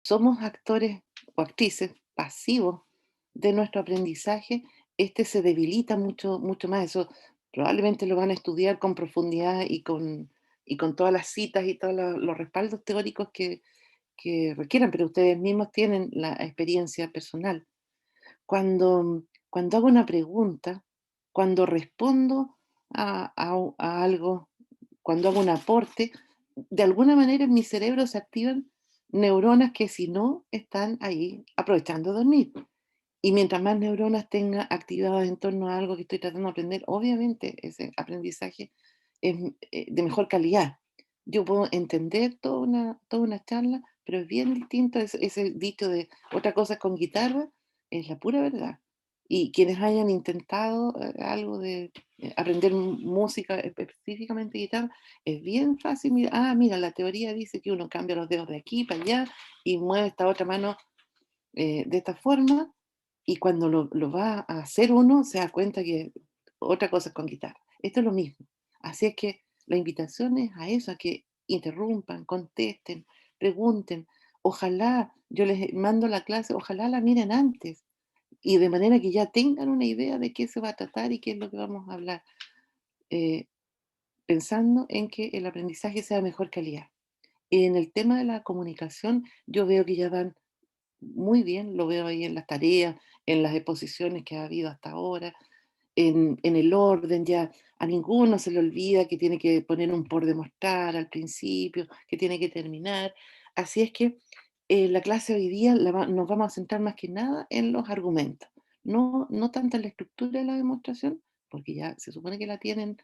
somos actores o actrices pasivos de nuestro aprendizaje, este se debilita mucho, mucho más. Eso probablemente lo van a estudiar con profundidad y con todas las citas y todos los respaldos teóricos que requieran, pero ustedes mismos tienen la experiencia personal. Cuando hago una pregunta, cuando respondo a algo, cuando hago un aporte, de alguna manera en mi cerebro se activan neuronas que si no están ahí aprovechando de dormir. Y mientras más neuronas tenga activadas en torno a algo que estoy tratando de aprender, obviamente ese aprendizaje es de mejor calidad. Yo puedo entender toda una charla, pero es bien distinto ese dicho de otra cosa con guitarra, es la pura verdad. Y quienes hayan intentado algo de aprender música, específicamente guitarra, es bien fácil. Mira, mira, la teoría dice que uno cambia los dedos de aquí para allá y mueve esta otra mano de esta forma, y cuando lo va a hacer uno, se da cuenta que otra cosa es con guitarra. Esto es lo mismo. Así es que la invitación es a eso, a que interrumpan, contesten, pregunten. Ojalá, yo les mando la clase, ojalá la miren antes, y de manera que ya tengan una idea de qué se va a tratar y qué es lo que vamos a hablar, eh, pensando en que el aprendizaje sea de mejor calidad. En el tema de la comunicación, yo veo que ya van muy bien, lo veo ahí en las tareas, en las exposiciones que ha habido hasta ahora, en el orden, ya a ninguno se le olvida que tiene que poner un por demostrar al principio, que tiene que terminar. Así es que la clase hoy día nos vamos a centrar más que nada en los argumentos, no tanto en la estructura de la demostración, porque ya se supone que la tienen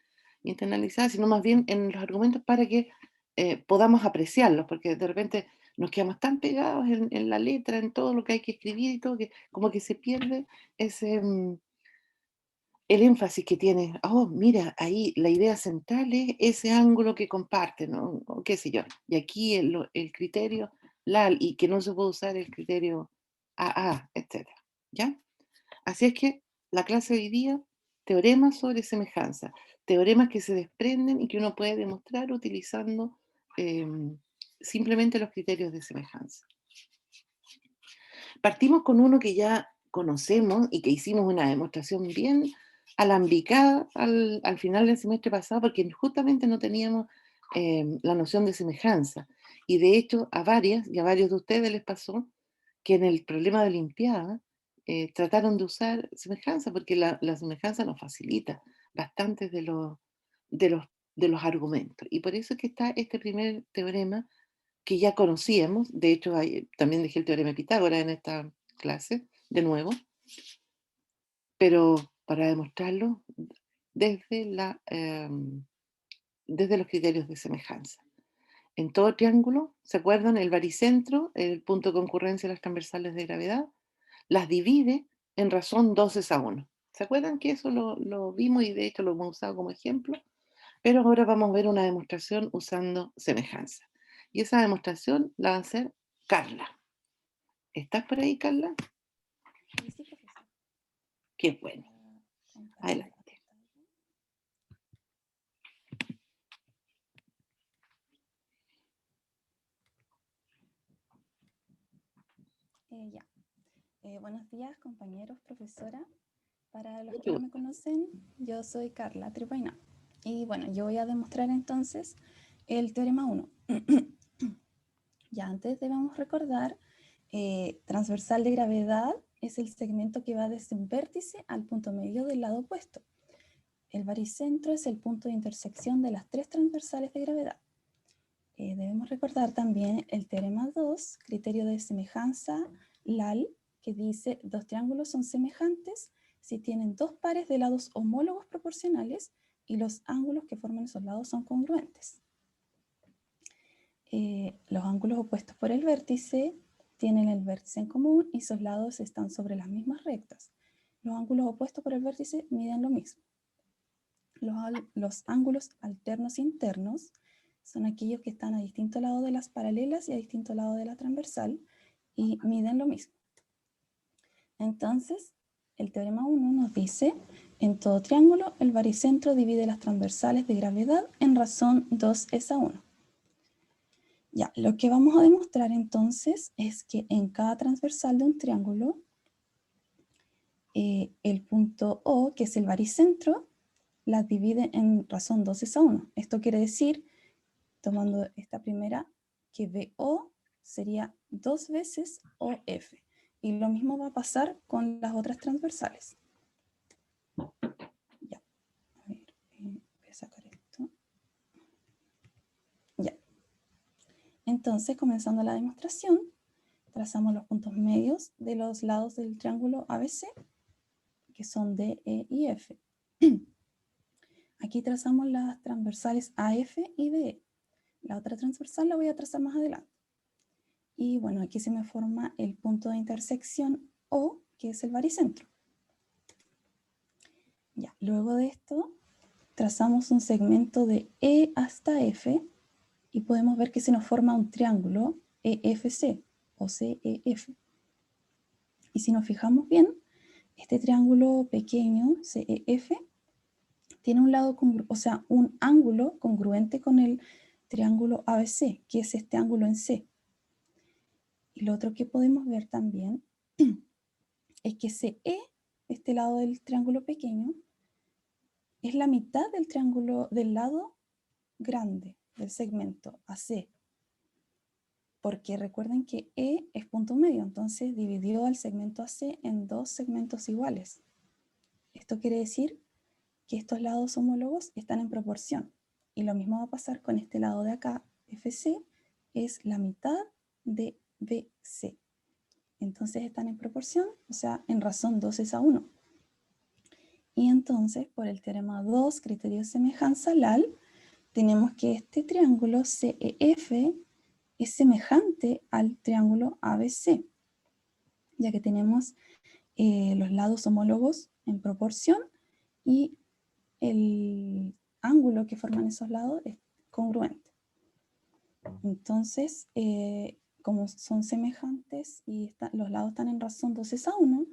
internalizada, sino más bien en los argumentos para que podamos apreciarlos, porque de repente nos quedamos tan pegados en la letra, en todo lo que hay que escribir y todo, que como que se pierde ese, el énfasis que tiene. Oh, mira, ahí la idea central es ese ángulo que comparten, ¿no? O qué sé yo. Y aquí el criterio LAL, y que no se puede usar el criterio AA, etcétera, ¿ya? Así es que la clase de hoy día, teoremas sobre semejanza, teoremas que se desprenden y que uno puede demostrar utilizando simplemente los criterios de semejanza. Partimos con uno que ya conocemos y que hicimos una demostración bien alambicada al final del semestre pasado, porque justamente no teníamos la noción de semejanza. Y de hecho, a varias y a varios de ustedes les pasó que en el problema de Olimpiada trataron de usar semejanza, porque la semejanza nos facilita bastantes de los, de los argumentos. Y por eso es que está este primer teorema que ya conocíamos. De hecho, también dejé el teorema de Pitágoras en esta clase, de nuevo, pero para demostrarlo desde, desde los criterios de semejanza. En todo triángulo, ¿se acuerdan? El baricentro, el punto de concurrencia de las transversales de gravedad, las divide en razón 2:1. ¿Se acuerdan que eso lo vimos y de hecho lo hemos usado como ejemplo? Pero ahora vamos a ver una demostración usando semejanza. Y esa demostración la va a hacer Carla. ¿Estás por ahí, Carla? Sí, sí, profesor. Qué bueno. Voy a compartir la Adelante. pantalla. Ya. Buenos días, compañeros, profesora. Para los que Mucho no me gusto. conocen, yo soy Carla Tripaina. Y bueno, yo voy a demostrar entonces el teorema 1. Ya antes debemos recordar, transversal de gravedad es el segmento que va desde un vértice al punto medio del lado opuesto. El baricentro es el punto de intersección de las tres transversales de gravedad. Debemos recordar también el teorema 2, criterio de semejanza LAL, que dice dos triángulos son semejantes si tienen dos pares de lados homólogos proporcionales y los ángulos que forman esos lados son congruentes. Los ángulos opuestos por el vértice tienen el vértice en común y sus lados están sobre las mismas rectas. Los ángulos opuestos por el vértice miden lo mismo. Los ángulos alternos internos son aquellos que están a distinto lado de las paralelas y a distinto lado de la transversal y miden lo mismo. Entonces, el teorema 1 nos dice, en todo triángulo, el baricentro divide las transversales de gravedad en razón 2:1. Ya, lo que vamos a demostrar entonces es que en cada transversal de un triángulo, el punto O, que es el baricentro, las divide en razón 2:1. Esto quiere decir, tomando esta primera, que BO sería 2 veces OF. Y lo mismo va a pasar con las otras transversales. Ya, a ver, voy a sacar esto. Ya. Entonces, comenzando la demostración, trazamos los puntos medios de los lados del triángulo ABC, que son D, E y F. Aquí trazamos las transversales AF y DE. La otra transversal la voy a trazar más adelante. Y bueno, aquí se me forma el punto de intersección O, que es el baricentro. Ya, luego de esto, trazamos un segmento de E hasta F y podemos ver que se nos forma un triángulo EFC o CEF. Y si nos fijamos bien, este triángulo pequeño, CEF, tiene un lado, o sea, un ángulo congruente con el triángulo ABC, que es este ángulo en C. Y lo otro que podemos ver también es que CE, este lado del triángulo pequeño, es la mitad del triángulo del lado grande del segmento AC. Porque recuerden que E es punto medio, entonces dividió al segmento AC en dos segmentos iguales. Esto quiere decir que estos lados homólogos están en proporción. Y lo mismo va a pasar con este lado de acá, FC, es la mitad de BC. Entonces están en proporción, o sea, en razón 2:1. Y entonces, por el teorema 2, criterio de semejanza LAL, tenemos que este triángulo CEF es semejante al triángulo ABC, ya que tenemos los lados homólogos en proporción y el ángulo que forman esos lados es congruente. Entonces, como son semejantes y los lados están en razón 2:1,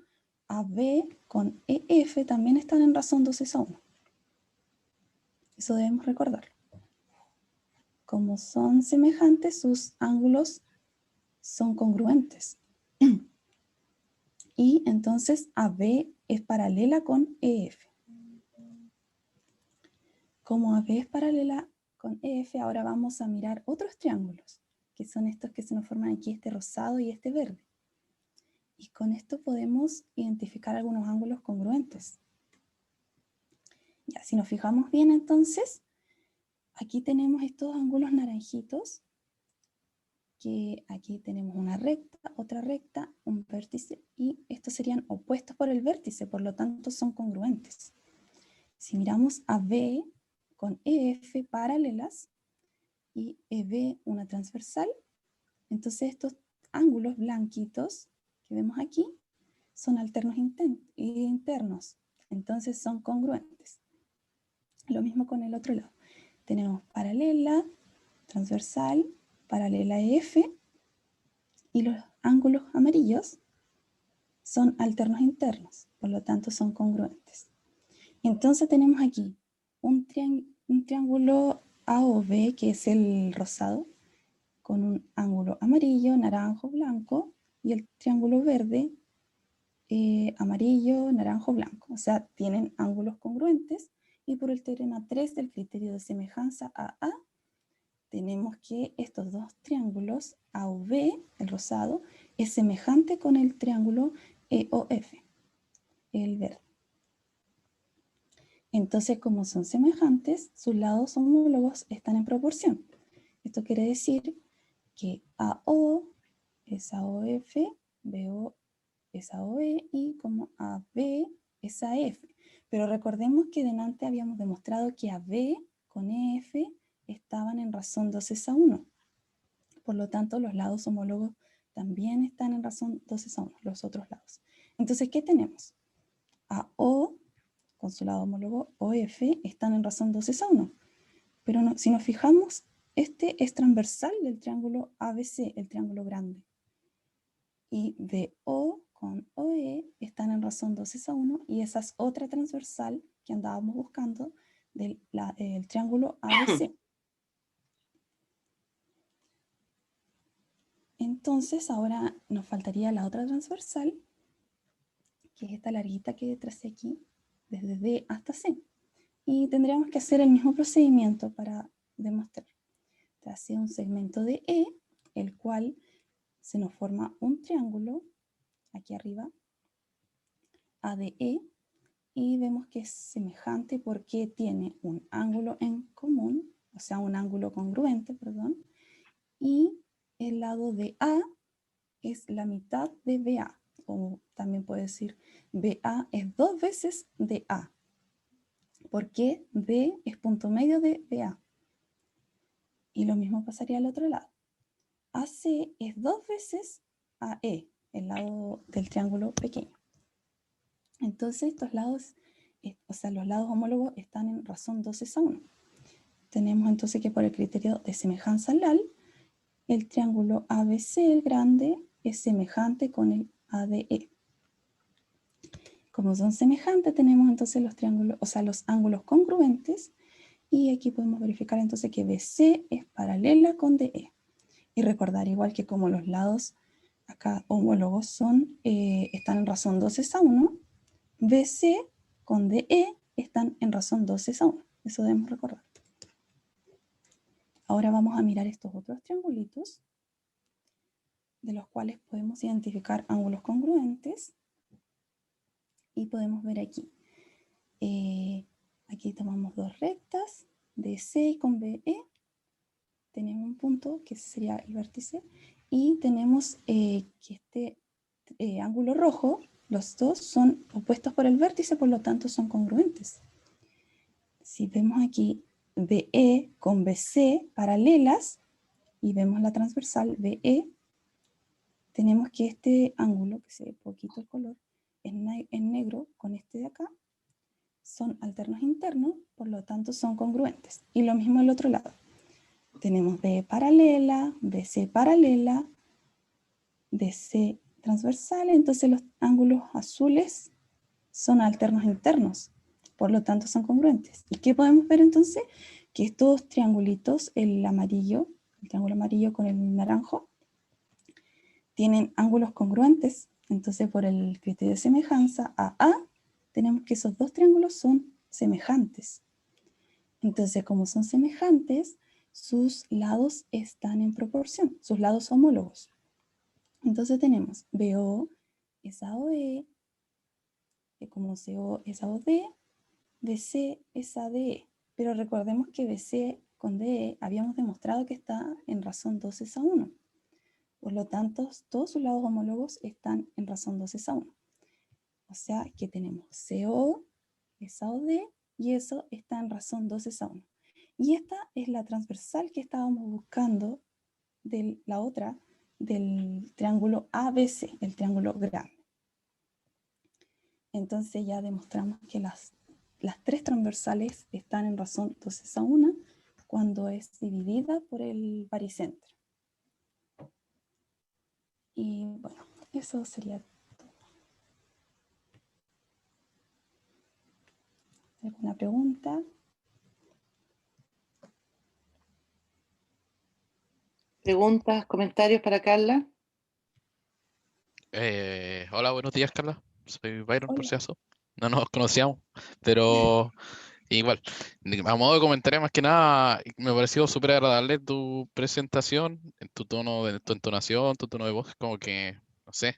AB con EF también están en razón 2:1. Eso debemos recordar. Como son semejantes, sus ángulos son congruentes. Y entonces AB es paralela con EF. Como AB es paralela con EF, ahora vamos a mirar otros triángulos, que son estos que se nos forman aquí, este rosado y este verde. Y con esto podemos identificar algunos ángulos congruentes. Ya, si nos fijamos bien entonces, aquí tenemos estos ángulos naranjitos, que aquí tenemos una recta, otra recta, un vértice, y estos serían opuestos por el vértice, por lo tanto son congruentes. Si miramos a B con EF paralelas y EB una transversal, entonces estos ángulos blanquitos que vemos aquí son alternos internos, entonces son congruentes. Lo mismo con el otro lado. Tenemos paralela, transversal, paralela EF, y los ángulos amarillos son alternos internos, por lo tanto son congruentes. Entonces tenemos aquí un triángulo AOB, que es el rosado, con un ángulo amarillo, naranjo, blanco, y el triángulo verde, amarillo, naranjo, blanco. O sea, tienen ángulos congruentes, y por el teorema 3 del criterio de semejanza AA, tenemos que estos dos triángulos, AOB, el rosado, es semejante con el triángulo EOF, el verde. Entonces, como son semejantes, sus lados homólogos están en proporción. Esto quiere decir que AO es AOF, BO es AOE y como AB es AF. Pero recordemos que delante habíamos demostrado que AB con EF estaban en razón 2:1. Por lo tanto, los lados homólogos también están en razón 2:1, los otros lados. Entonces, ¿qué tenemos? AO con su lado homólogo OF están en razón 2:1. Pero no, si nos fijamos, este es transversal del triángulo ABC, el triángulo grande. Y BO con OE están en razón 2:1, y esa es otra transversal que andábamos buscando del triángulo ABC. Entonces ahora nos faltaría la otra transversal, que es esta larguita que tracé aquí, desde D hasta C. Y tendríamos que hacer el mismo procedimiento para demostrar. Tracé un segmento de E, el cual se nos forma un triángulo, aquí arriba, ADE, y vemos que es semejante porque tiene un ángulo en común, o sea, un ángulo congruente, perdón, y el lado de A es la mitad de BA, o también puede decir BA es 2 veces de A, porque D es punto medio de BA. Y lo mismo pasaría al otro lado. AC es 2 veces AE, el lado del triángulo pequeño. Entonces estos lados, o sea, los lados homólogos están en razón 2:1. Tenemos entonces que por el criterio de semejanza LAL, el triángulo ABC, el grande, es semejante con el ADE. Como son semejantes, tenemos entonces los triángulos, o sea, los ángulos congruentes, y aquí podemos verificar entonces que BC es paralela con DE. Y recordar igual que como los lados acá homólogos son, están en razón 2:1, BC con DE están en razón 2:1. Eso debemos recordar. Ahora vamos a mirar estos otros triangulitos, de los cuales podemos identificar ángulos congruentes. Y podemos ver aquí. Aquí tomamos dos rectas de C con BE. Tenemos un punto que sería el vértice. Y tenemos que este ángulo rojo, los dos son opuestos por el vértice, por lo tanto son congruentes. Si vemos aquí BE con BC paralelas y vemos la transversal BE, tenemos que este ángulo, que se ve poquito el color, en negro con este de acá, son alternos internos, por lo tanto son congruentes. Y lo mismo el otro lado. Tenemos BE paralela, BC paralela, DC transversal, entonces los ángulos azules son alternos internos, por lo tanto son congruentes. ¿Y qué podemos ver entonces? Que estos triangulitos, el amarillo, el triángulo amarillo con el naranjo, tienen ángulos congruentes. Entonces, por el criterio de semejanza AA, tenemos que esos dos triángulos son semejantes. Entonces, como son semejantes, sus lados están en proporción, sus lados homólogos. Entonces tenemos BO es AOE, como CO es AOD, BC es ADE. Pero recordemos que BC con DE habíamos demostrado que está en razón 2:1. Por lo tanto, todos sus lados homólogos están en razón 2:1. O sea que tenemos CO es AOD y eso está en razón 2:1. Y esta es la transversal que estábamos buscando de la otra, del triángulo ABC, el triángulo grande. Entonces ya demostramos que las tres transversales están en razón 2:1 cuando es dividida por el baricentro. Y bueno, eso sería todo. ¿Alguna pregunta? ¿Preguntas, comentarios para Carla? Hola, buenos días, Carla. Soy Byron, por Hola. si acaso. No nos conocíamos, pero igual. A modo de comentario, más que nada, me pareció súper agradable tu presentación, en tu tono, tu entonación, tu tono de voz, como que, no sé,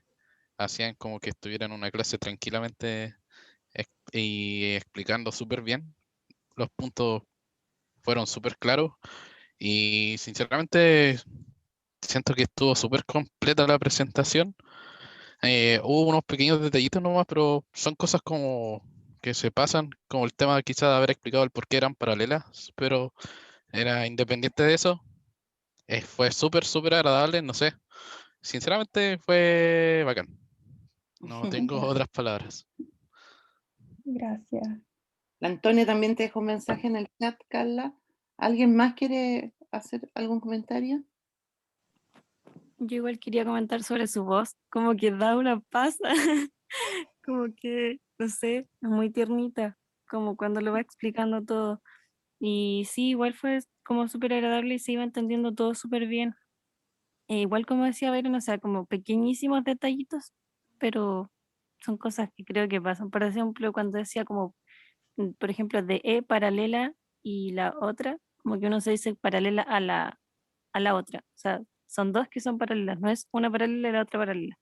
hacían como que estuviera en una clase tranquilamente y explicando súper bien. Los puntos fueron súper claros y sinceramente siento que estuvo súper completa la presentación. Hubo unos pequeños detallitos nomás, pero son cosas como que se pasan, como el tema quizá de haber explicado el por qué eran paralelas, pero era independiente de eso. Fue súper, súper agradable, no sé. Sinceramente fue bacán. No tengo otras palabras. Gracias. La Antonia también te dejó un mensaje en el chat, Carla. ¿Alguien más quiere hacer algún comentario? Yo igual quería comentar sobre su voz, como que da una paz, como que, no sé, es muy tiernita, como cuando lo va explicando todo. Y sí, igual fue como súper agradable y se iba entendiendo todo súper bien. igual como decía Byron, o sea, como pequeñísimos detallitos, pero son cosas que creo que pasan. Por ejemplo, cuando decía como, por ejemplo, de E paralela y la otra, como que uno se dice paralela a la otra. O sea, son dos que son paralelas, no es una paralela y la otra paralela,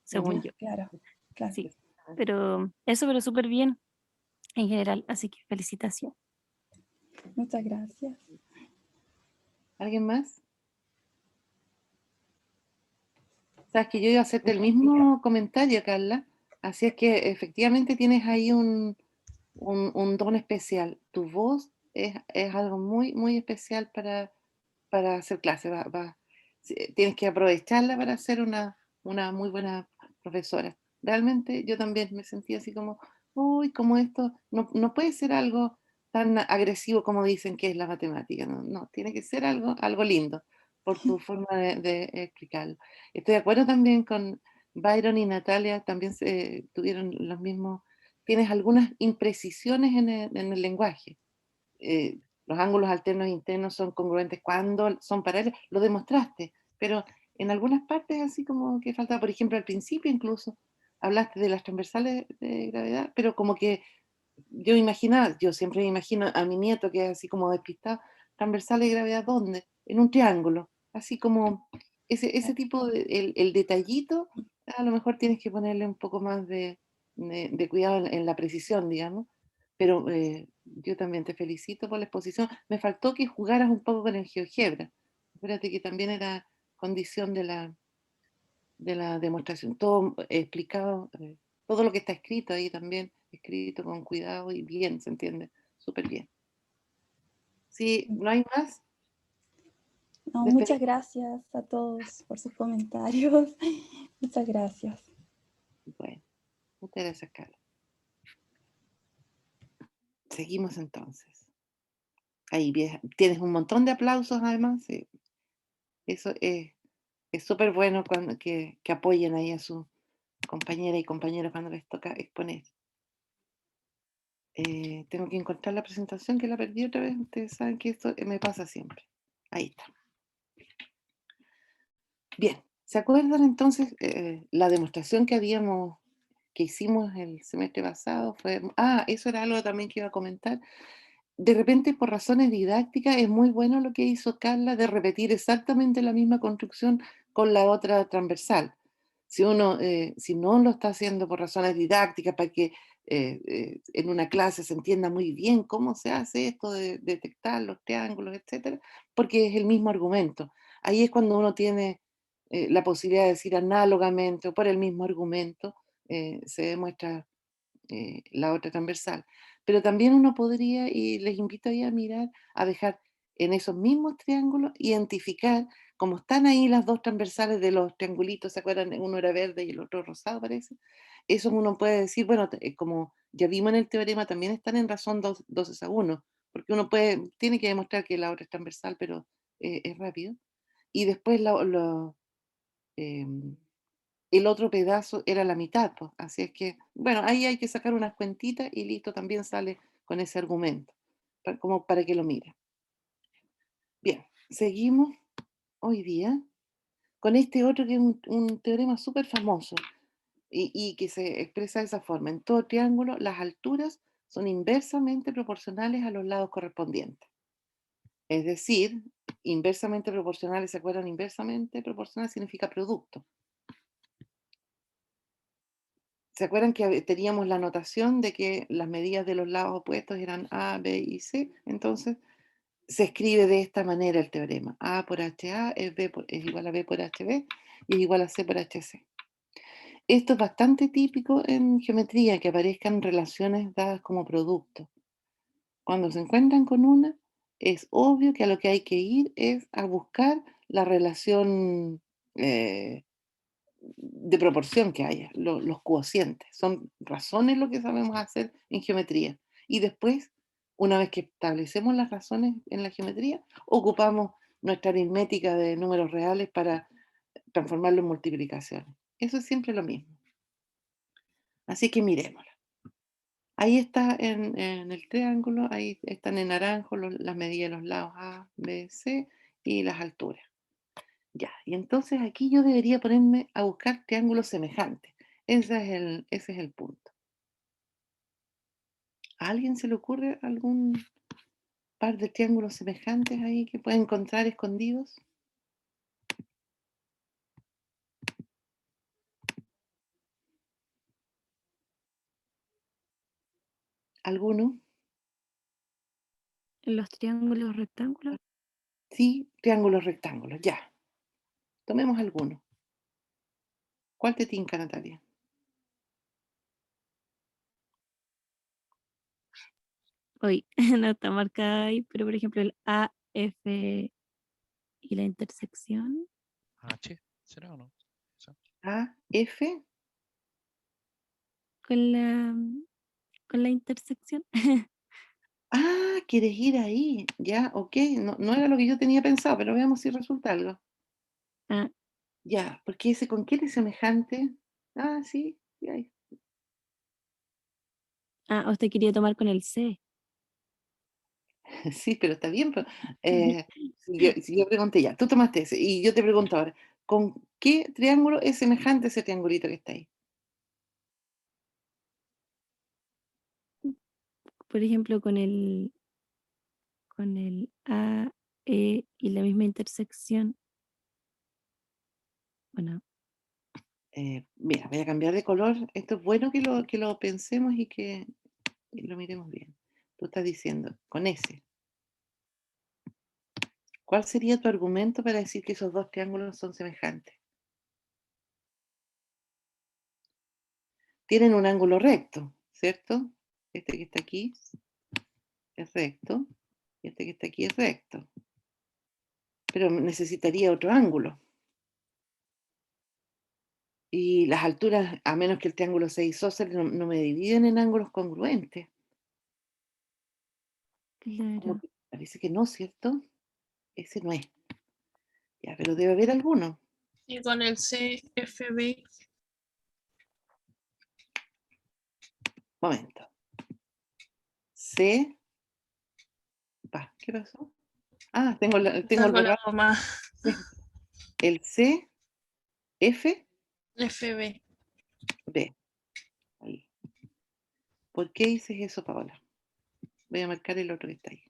según Ya, yo. Claro, claro. Sí, pero eso, pero súper bien en general, así que felicitación. Muchas gracias. ¿Alguien más? Sabes que yo iba a hacerte el mismo comentario, Carla. Así es que efectivamente tienes ahí un don especial. Tu voz es algo muy, muy especial para hacer clase. Tienes que aprovecharla para ser una muy buena profesora. Realmente yo también me sentí así como, uy, como esto, no puede ser algo tan agresivo como dicen que es la matemática. No, no, tiene que ser algo lindo por tu forma de explicarlo. Estoy de acuerdo también con Byron y Natalia, también tuvieron los mismos, tienes algunas imprecisiones en el lenguaje. Los ángulos alternos e internos son congruentes cuando son paralelos, lo demostraste, pero en algunas partes así como que falta, por ejemplo, al principio incluso, hablaste de las transversales de gravedad, pero como que yo imaginaba, yo siempre me imagino a mi nieto que es así como despistado, transversales de gravedad, ¿dónde? En un triángulo, así como ese tipo de, el detallito, a lo mejor tienes que ponerle un poco más de cuidado en la precisión, digamos, pero yo también te felicito por la exposición. Me faltó que jugaras un poco con el GeoGebra, acuérdate que también era condición de la demostración, todo explicado, todo lo que está escrito ahí también, escrito con cuidado y bien, ¿se entiende? Súper bien. Si no hay más, No, muchas despedimos. gracias a todos por sus comentarios. Muchas gracias. Bueno, muchas gracias, Carla. Seguimos entonces. Ahí tienes un montón de aplausos además. Sí. Eso es súper bueno que apoyen ahí a sus compañeras y compañeros cuando les toca exponer. Tengo que encontrar la presentación que la perdí otra vez. Ustedes saben que esto me pasa siempre. Ahí está. Bien, ¿se acuerdan entonces la demostración que hicimos el semestre pasado? Eso era algo también que iba a comentar. De repente, por razones didácticas, es muy bueno lo que hizo Carla de repetir exactamente la misma construcción con la otra transversal. Si no lo está haciendo por razones didácticas, para que en una clase se entienda muy bien cómo se hace esto de detectar los triángulos, etcétera, porque es el mismo argumento. Ahí es cuando uno tiene la posibilidad de decir análogamente o por el mismo argumento se demuestra la otra transversal. Pero también uno podría, y les invito ahí a mirar, a dejar en esos mismos triángulos, identificar, como están ahí las dos transversales de los triangulitos, ¿se acuerdan? Uno era verde y el otro rosado, parece. Eso uno puede decir, bueno, como ya vimos en el teorema, también están en razón 2 a 1, porque uno tiene que demostrar que la otra es transversal, pero es rápido. Y después em, el otro pedazo era la mitad, pues. Así es que, bueno, ahí hay que sacar unas cuentitas y listo, también sale con ese argumento, como para que lo miren. Bien, seguimos hoy día con este otro que es un teorema súper famoso y que se expresa de esa forma. En todo triángulo, las alturas son inversamente proporcionales a los lados correspondientes. Es decir, inversamente proporcionales, ¿se acuerdan? Inversamente proporcional significa producto. ¿Se acuerdan que teníamos la notación de que las medidas de los lados opuestos eran A, B y C? Entonces, se escribe de esta manera el teorema. A por HA es igual a B por HB y es igual a C por HC. Esto es bastante típico en geometría, que aparezcan relaciones dadas como producto. Cuando se encuentran con una, es obvio que a lo que hay que ir es a buscar la relación de proporción que haya, los cocientes. Son razones lo que sabemos hacer en geometría. Y después, una vez que establecemos las razones en la geometría, ocupamos nuestra aritmética de números reales para transformarlo en multiplicaciones. Eso es siempre lo mismo. Así que miremoslo. Ahí está en el triángulo, ahí están en naranjo las medidas de los lados A, B, C y las alturas. Ya, y entonces aquí yo debería ponerme a buscar triángulos semejantes. Ese es el punto. ¿A alguien se le ocurre algún par de triángulos semejantes ahí que puede encontrar escondidos? ¿Alguno? En los triángulos rectángulos. Sí, triángulos rectángulos, ya. Tomemos alguno. ¿Cuál te tinca, Natalia? Hoy no está marcada ahí, pero por ejemplo el AF y la intersección H, ¿será o no? Esa. A, F. con con la intersección. Ah, ¿quieres ir ahí? Ya, ok. No, no era lo que yo tenía pensado, pero veamos si resulta algo. Ah, Ya, porque ese con qué es semejante. Ah, sí, sí hay. usted quería tomar con el C. Sí, pero está bien. Pero, si yo pregunté ya, tú tomaste ese, y yo te pregunto ahora, ¿con qué triángulo es semejante ese triangulito que está ahí? Por ejemplo, con el A, E y la misma intersección. Bueno, Mira, voy a cambiar de color. Esto es bueno que lo pensemos y que lo miremos bien. Tú estás diciendo, con ese. ¿Cuál sería tu argumento para decir que esos dos triángulos son semejantes? Tienen un ángulo recto, ¿cierto? Este que está aquí es recto y este que está aquí es recto. Pero necesitaría otro ángulo. Y las alturas, a menos que el triángulo sea isósceles, no me dividen en ángulos congruentes. Como claro. que parece que no, ¿cierto? Ese no es. Ya, pero debe haber alguno. Y con el CFB. Momento. C. ¿Qué pasó? Ah, tengo algo La raro. goma El C, F, FB. B. Ahí. ¿Por qué dices eso, Paola? Voy a marcar el otro que está ahí.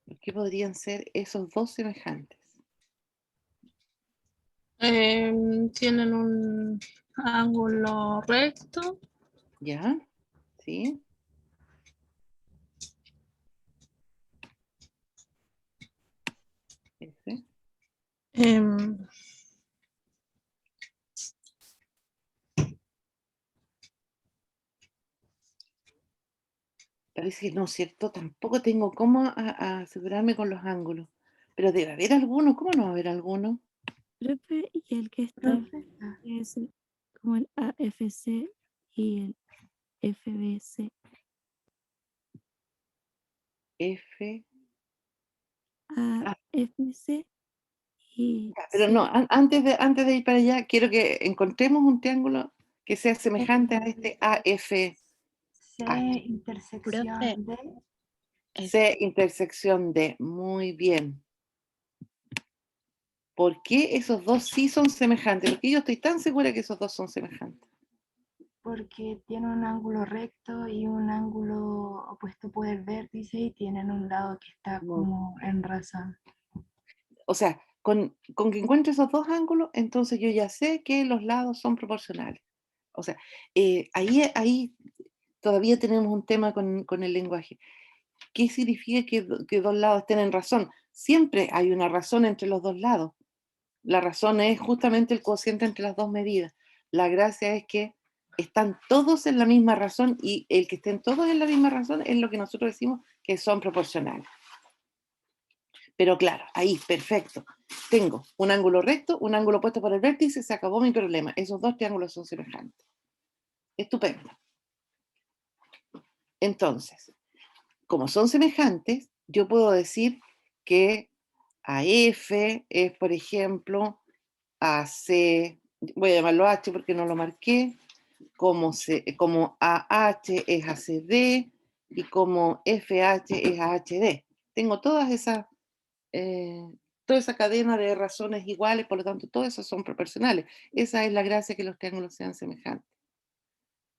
¿Por qué podrían ser esos dos semejantes? Tienen un ángulo recto. ¿Ya? ¿Sí? Ese. em, Parece que no, ¿cierto? Tampoco tengo cómo a asegurarme con los ángulos. Pero debe haber alguno. ¿Cómo no va a haber alguno? Profe, y el que está es como el AFC y el FBC. F. Ah, AFC y ya, pero no, C. antes de ir para allá, quiero que encontremos un triángulo que sea semejante a este AFH. C Profe, intersección D. C intersección D. Muy bien. ¿Por qué esos dos sí son semejantes? Porque yo estoy tan segura que esos dos son semejantes. Porque tiene un ángulo recto y un ángulo opuesto por el vértice y tienen un lado que está No. como en razón. O sea, con que encuentre esos dos ángulos, entonces yo ya sé que los lados son proporcionales. O sea, ahí todavía tenemos un tema con el lenguaje. ¿Qué significa que dos lados estén en razón? Siempre hay una razón entre los dos lados. La razón es justamente el cociente entre las dos medidas. La gracia es que están todos en la misma razón y el que estén todos en la misma razón es lo que nosotros decimos que son proporcionales. Pero claro, ahí, perfecto. Tengo un ángulo recto, un ángulo opuesto por el vértice, se acabó mi problema. Esos dos triángulos son semejantes. Estupendo. Entonces, como son semejantes, yo puedo decir que AF es, por ejemplo, AC, voy a llamarlo H porque no lo marqué, como AH es ACD y como FH es AHD. Tengo todas toda esa cadena de razones iguales, por lo tanto, todas esas son proporcionales. Esa es la gracia, que los triángulos sean semejantes.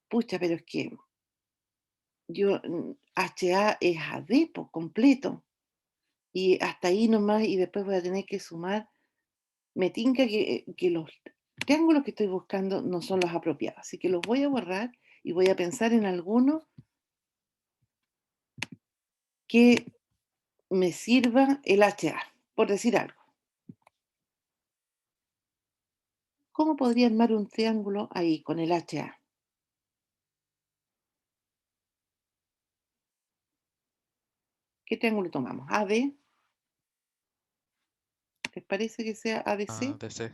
Pucha, pero es que HA es AD por completo. Y hasta ahí nomás, y después voy a tener que sumar. Me tinca que los triángulos que estoy buscando no son los apropiados, así que los voy a borrar y voy a pensar en alguno que me sirva el HA, por decir algo. ¿Cómo podría armar un triángulo ahí con el HA? ¿Qué triángulo tomamos? ¿AD? ¿Les parece que sea ADC? DC.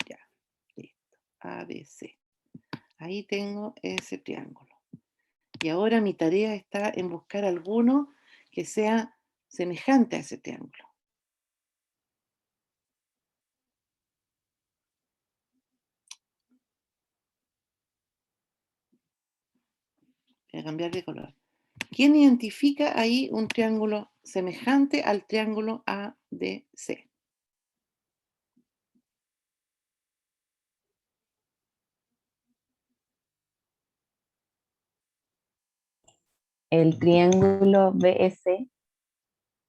Ya, listo. ADC. Ahí tengo ese triángulo. Y ahora mi tarea está en buscar alguno que sea semejante a ese triángulo. Voy a cambiar de color. ¿Quién identifica ahí un triángulo semejante al triángulo ADC? El triángulo BS,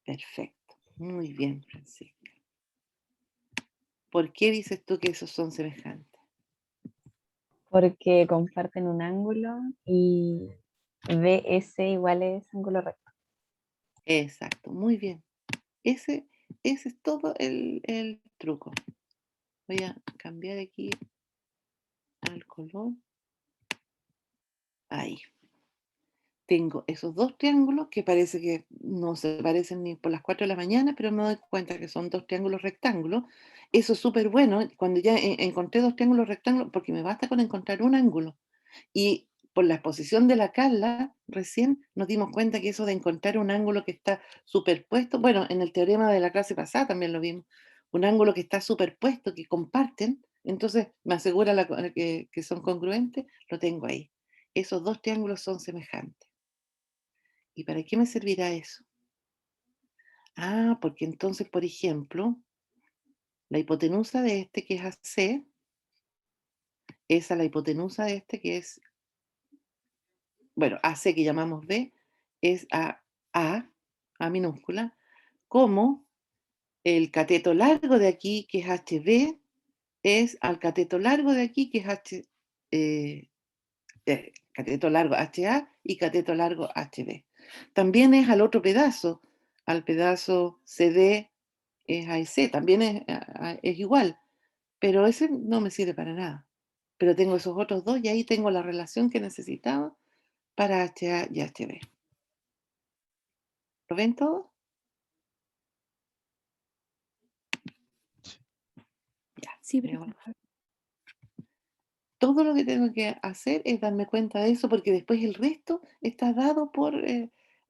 Perfecto. Muy bien, Francisca. ¿Por qué dices tú que esos son semejantes? porque comparten un ángulo y BS igual es ángulo recto. Exacto, muy bien. Ese es todo el truco. Voy a cambiar aquí al color. Ahí. Tengo esos dos triángulos que parece que no se parecen ni por las 4 de la mañana, pero me doy cuenta que son dos triángulos rectángulos. Eso es súper bueno. Cuando ya encontré dos triángulos rectángulos, porque me basta con encontrar un ángulo. Y por la exposición de la Carla, recién nos dimos cuenta que eso de encontrar un ángulo que está superpuesto, bueno, en el teorema de la clase pasada también lo vimos, un ángulo que está superpuesto, que comparten, entonces me asegura que son congruentes, lo tengo ahí. Esos dos triángulos son semejantes. ¿Y para qué me servirá eso? Ah, porque entonces, por ejemplo, la hipotenusa de este, que es AC, es a la hipotenusa de este, que es, bueno, AC, que llamamos B, es A minúscula, como el cateto largo de aquí, que es HB, es al cateto largo de aquí, que es cateto largo HA y cateto largo HB. También es al otro pedazo, al pedazo CD es AC, también es igual, pero ese no me sirve para nada. Pero tengo esos otros dos y ahí tengo la relación que necesitaba para HA y HB. ¿Lo ven todo? Ya. Sí, voy a profe. borrar. Todo lo que tengo que hacer es darme cuenta de eso, porque después el resto está dado por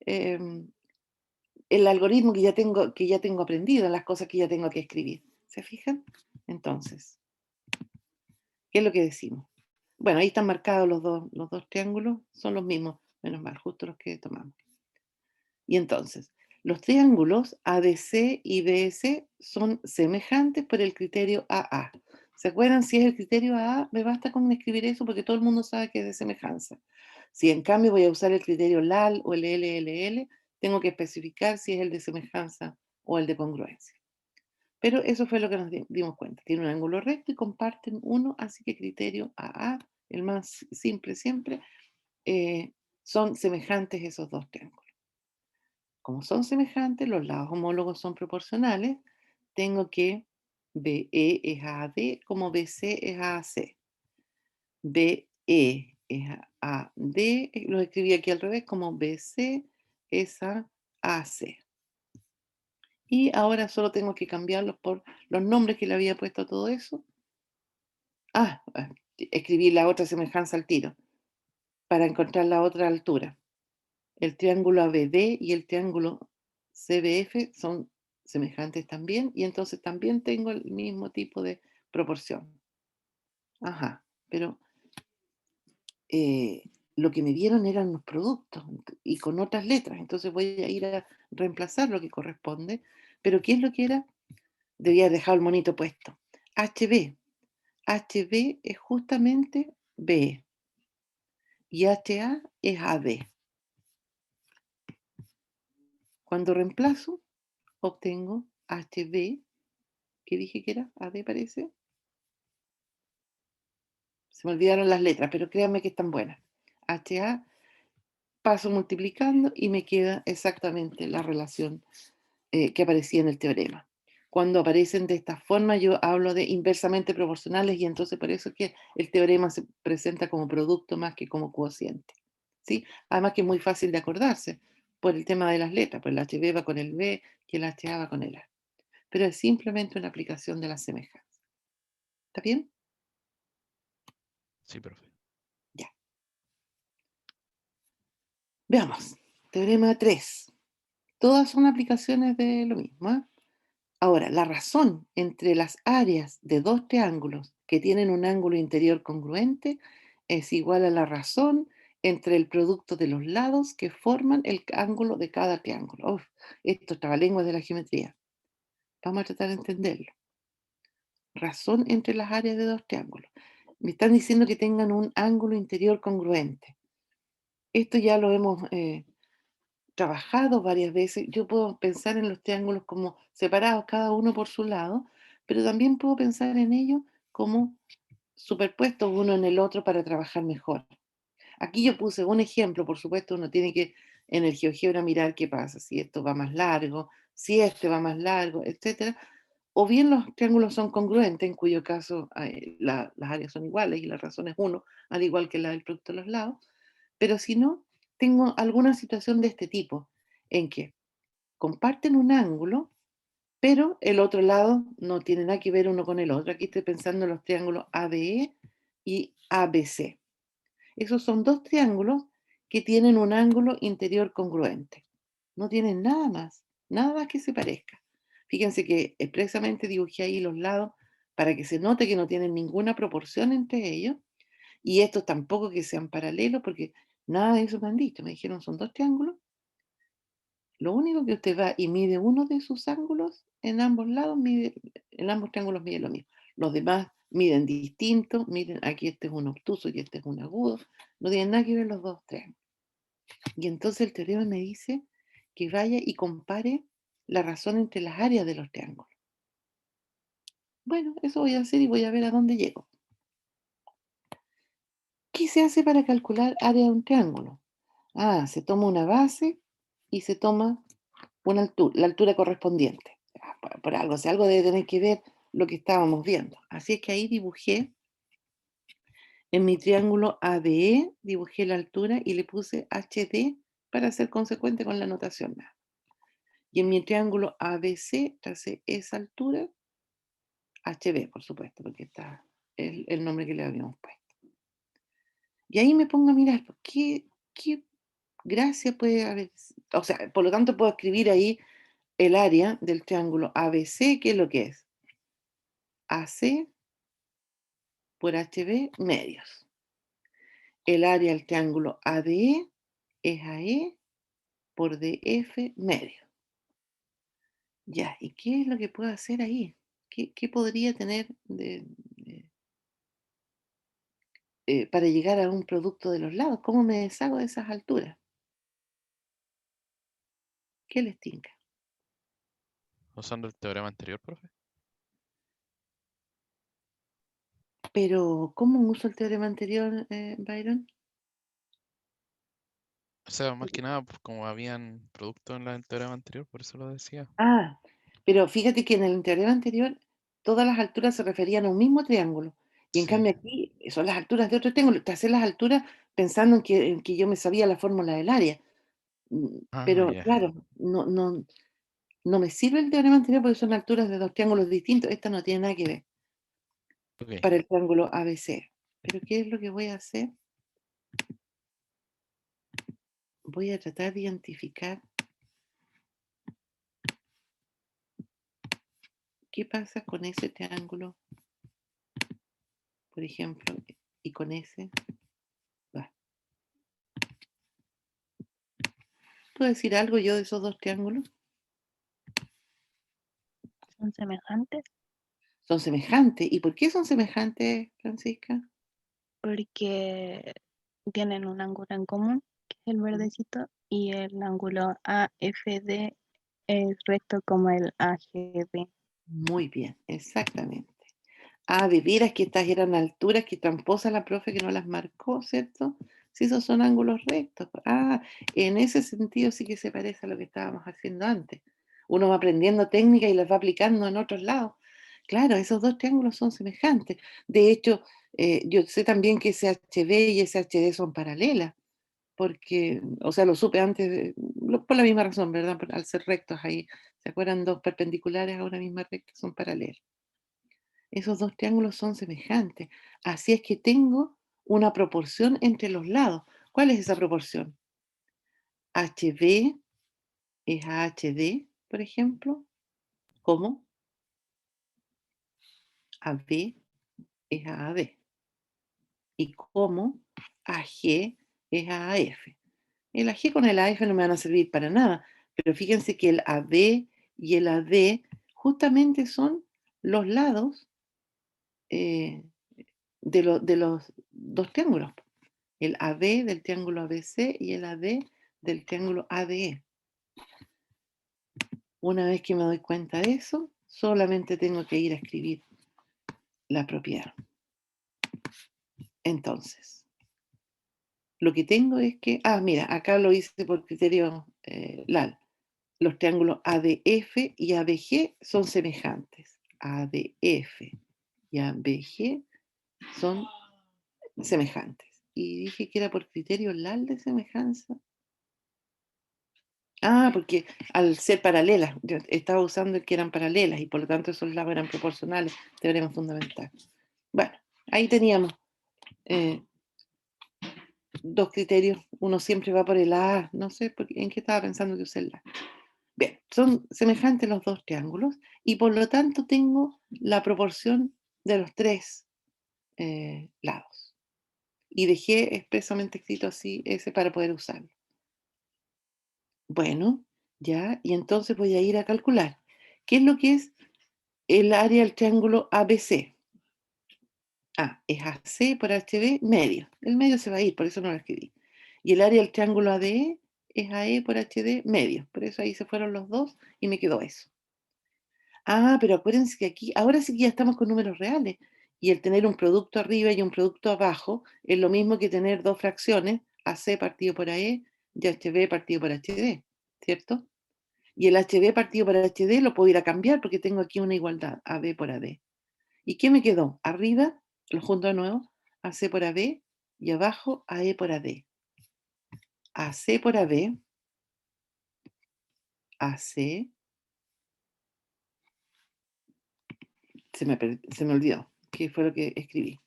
el algoritmo que ya tengo aprendido, las cosas que ya tengo que escribir. ¿Se fijan? Entonces, ¿qué es lo que decimos? Bueno, ahí están marcados los dos triángulos, son los mismos, menos mal, justo los que tomamos. Y entonces, los triángulos ADC y BS son semejantes por el criterio AA. ¿Se acuerdan? Si es el criterio AA, me basta con escribir eso porque todo el mundo sabe que es de semejanza. Si en cambio voy a usar el criterio LAL o el LLL, tengo que especificar si es el de semejanza o el de congruencia. Pero eso fue lo que nos dimos cuenta. Tiene un ángulo recto y comparten uno, así que criterio AA, el más simple siempre, son semejantes esos dos triángulos. Como son semejantes, los lados homólogos son proporcionales, tengo que BE es a AD como BC es a AC. BE es a AD, lo escribí aquí al revés, como BC es a AC. Y ahora solo tengo que cambiarlos por los nombres que le había puesto a todo eso. Escribí la otra semejanza al tiro para encontrar la otra altura. El triángulo ABD y el triángulo CBF son semejantes también, y entonces también tengo el mismo tipo de proporción. Ajá, pero lo que me dieron eran los productos y con otras letras, entonces voy a ir a reemplazar lo que corresponde, pero ¿qué es lo que era? Debía haber dejado el monito puesto. HB. HB es justamente B. Y HA es AB. Cuando reemplazo, obtengo HB, que dije que era AB, parece. Se me olvidaron las letras, pero créanme que están buenas. HA, paso multiplicando y me queda exactamente la relación que aparecía en el teorema. Cuando aparecen de esta forma, yo hablo de inversamente proporcionales y entonces por eso es que el teorema se presenta como producto más que como cociente. ¿Sí? Además que es muy fácil de acordarse por el tema de las letras, pues el HB va con el B y el HA va con el A. Pero es simplemente una aplicación de la semejanza. ¿Está bien? Sí, profe. Ya. Veamos. Teorema 3. Todas son aplicaciones de lo mismo. ¿Eh? Ahora, la razón entre las áreas de dos triángulos que tienen un ángulo interior congruente es igual a la razón entre el producto de los lados que forman el ángulo de cada triángulo. Uf, esto es trabalenguas de la geometría. Vamos a tratar de entenderlo. Razón entre las áreas de dos triángulos. Me están diciendo que tengan un ángulo interior congruente. Esto ya lo hemos trabajado varias veces. Yo puedo pensar en los triángulos como separados, cada uno por su lado, pero también puedo pensar en ellos como superpuestos uno en el otro para trabajar mejor. Aquí yo puse un ejemplo, por supuesto, uno tiene que en el GeoGebra mirar qué pasa, si esto va más largo, si este va más largo, etcétera. O bien los triángulos son congruentes, en cuyo caso las áreas son iguales y la razón es 1, al igual que la del producto de los lados. Pero si no, tengo alguna situación de este tipo, en que comparten un ángulo, pero el otro lado no tiene nada que ver uno con el otro. Aquí estoy pensando en los triángulos ABE y ABC. Esos son dos triángulos que tienen un ángulo interior congruente. No tienen nada más que se parezca. Fíjense que expresamente dibujé ahí los lados para que se note que no tienen ninguna proporción entre ellos. Y estos tampoco que sean paralelos, porque nada de eso me han dicho. Me dijeron, son dos triángulos. Lo único que usted va y mide uno de sus ángulos en ambos lados, en ambos triángulos mide lo mismo. Los demás miden distinto, miren, aquí este es un obtuso y este es un agudo. No tienen nada que ver los dos triángulos. Y entonces el teorema me dice que vaya y compare la razón entre las áreas de los triángulos. Bueno, eso voy a hacer y voy a ver a dónde llego. ¿Qué se hace para calcular área de un triángulo? Ah, se toma una base y se toma una altura, la altura correspondiente. Por algo, si algo debe tener que ver lo que estábamos viendo. Así es que ahí dibujé, en mi triángulo ABE, dibujé la altura y le puse HD para ser consecuente con la notación. Y en mi triángulo ABC tracé esa altura, HB, por supuesto, porque está el nombre que le habíamos puesto. Y ahí me pongo a mirar, pues, ¿qué gracia puede haber? O sea, por lo tanto puedo escribir ahí el área del triángulo ABC, ¿qué es lo que es? AC por HB medios. El área del triángulo ADE es AE por DF medio. Ya, ¿y qué es lo que puedo hacer ahí? ¿Qué podría tener para llegar a un producto de los lados? ¿Cómo me deshago de esas alturas? ¿Qué les tinca? Usando el teorema anterior, profe. Pero, ¿cómo uso el teorema anterior, Byron? O sea, más que nada, pues, como habían productos en el teorema anterior, por eso lo decía. Ah, pero fíjate que en el teorema anterior todas las alturas se referían a un mismo triángulo. Y en Sí. cambio aquí son las alturas de otro triángulo. Te hacé las alturas pensando en que yo me sabía la fórmula del área. Ah, Pero ya. claro, no me sirve el teorema anterior porque son alturas de dos triángulos distintos. Esta no tiene nada que ver Ok. para el triángulo ABC. Pero ¿qué es lo que voy a hacer? Voy a tratar de identificar qué pasa con ese triángulo, por ejemplo, y con ese. Va. ¿Puedo decir algo yo de esos dos triángulos? ¿Son semejantes? Son semejantes. ¿Y por qué son semejantes, Francisca? Porque tienen un ángulo en común, que es el verdecito, y el ángulo AFD es recto como el AGB. Muy bien, exactamente. Ah, de veras que estas eran alturas, que tramposa la profe que no las marcó, ¿cierto? Sí, esos son ángulos rectos. Ah, en ese sentido sí que se parece a lo que estábamos haciendo antes. Uno va aprendiendo técnica y las va aplicando en otros lados. Claro, esos dos triángulos son semejantes. De hecho, yo sé también que SHB y SHD son paralelas, porque, o sea, lo supe antes, por la misma razón, ¿verdad? Al ser rectos ahí, ¿se acuerdan? Dos perpendiculares a una misma recta son paralelas. Esos dos triángulos son semejantes. Así es que tengo una proporción entre los lados. ¿Cuál es esa proporción? HB es a HD, por ejemplo. ¿Cómo? AB es a AD. ¿Y cómo? AG es a AF. El AG con el AF no me van a servir para nada, pero fíjense que el AB y el AD justamente son los lados de los dos triángulos. El AB del triángulo ABC y el AD del triángulo ADE. Una vez que me doy cuenta de eso, solamente tengo que ir a escribir la propiedad. Entonces, lo que tengo es que, mira, acá lo hice por criterio LAL. Los triángulos ADF y ABG son semejantes. ADF y ABG son semejantes. Y dije que era por criterio LAL de semejanza. Porque al ser paralelas, yo estaba usando el que eran paralelas y por lo tanto esos lados eran proporcionales, teorema fundamental. Bueno, ahí teníamos dos criterios. Uno siempre va por el A, no sé en qué estaba pensando que usé el A. Bien, son semejantes los dos triángulos y por lo tanto tengo la proporción de los tres lados. Y dejé expresamente escrito así ese para poder usarlo. Bueno, ya, y entonces voy a ir a calcular. ¿Qué es lo que es el área del triángulo ABC? Es AC por HB, medio. El medio se va a ir, por eso no lo escribí. Y el área del triángulo ADE es AE por HD, medio. Por eso ahí se fueron los dos y me quedó eso. Pero acuérdense que aquí, ahora sí que ya estamos con números reales. Y el tener un producto arriba y un producto abajo es lo mismo que tener dos fracciones, AC partido por AE y HB partido por HD, ¿cierto? Y el HB partido por HD lo puedo ir a cambiar porque tengo aquí una igualdad, AB por AD. ¿Y qué me quedó? Arriba, lo junto de nuevo, AC por AB y abajo AE por AD. AC por AB, AC, se me olvidó, ¿qué fue lo que escribí?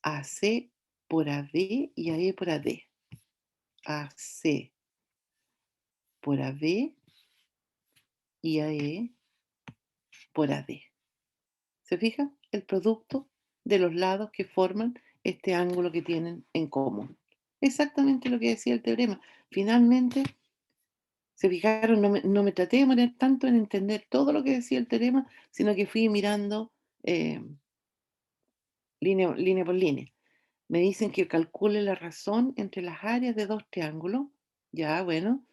AC por AB y AE por AD. AC por AB y AE por AD. ¿Se fija? El producto de los lados que forman este ángulo que tienen en común. Exactamente lo que decía el teorema. Finalmente, se fijaron, no me traté de demorar tanto en entender todo lo que decía el teorema, sino que fui mirando línea por línea. Me dicen que calcule la razón entre las áreas de dos triángulos. Ya, bueno.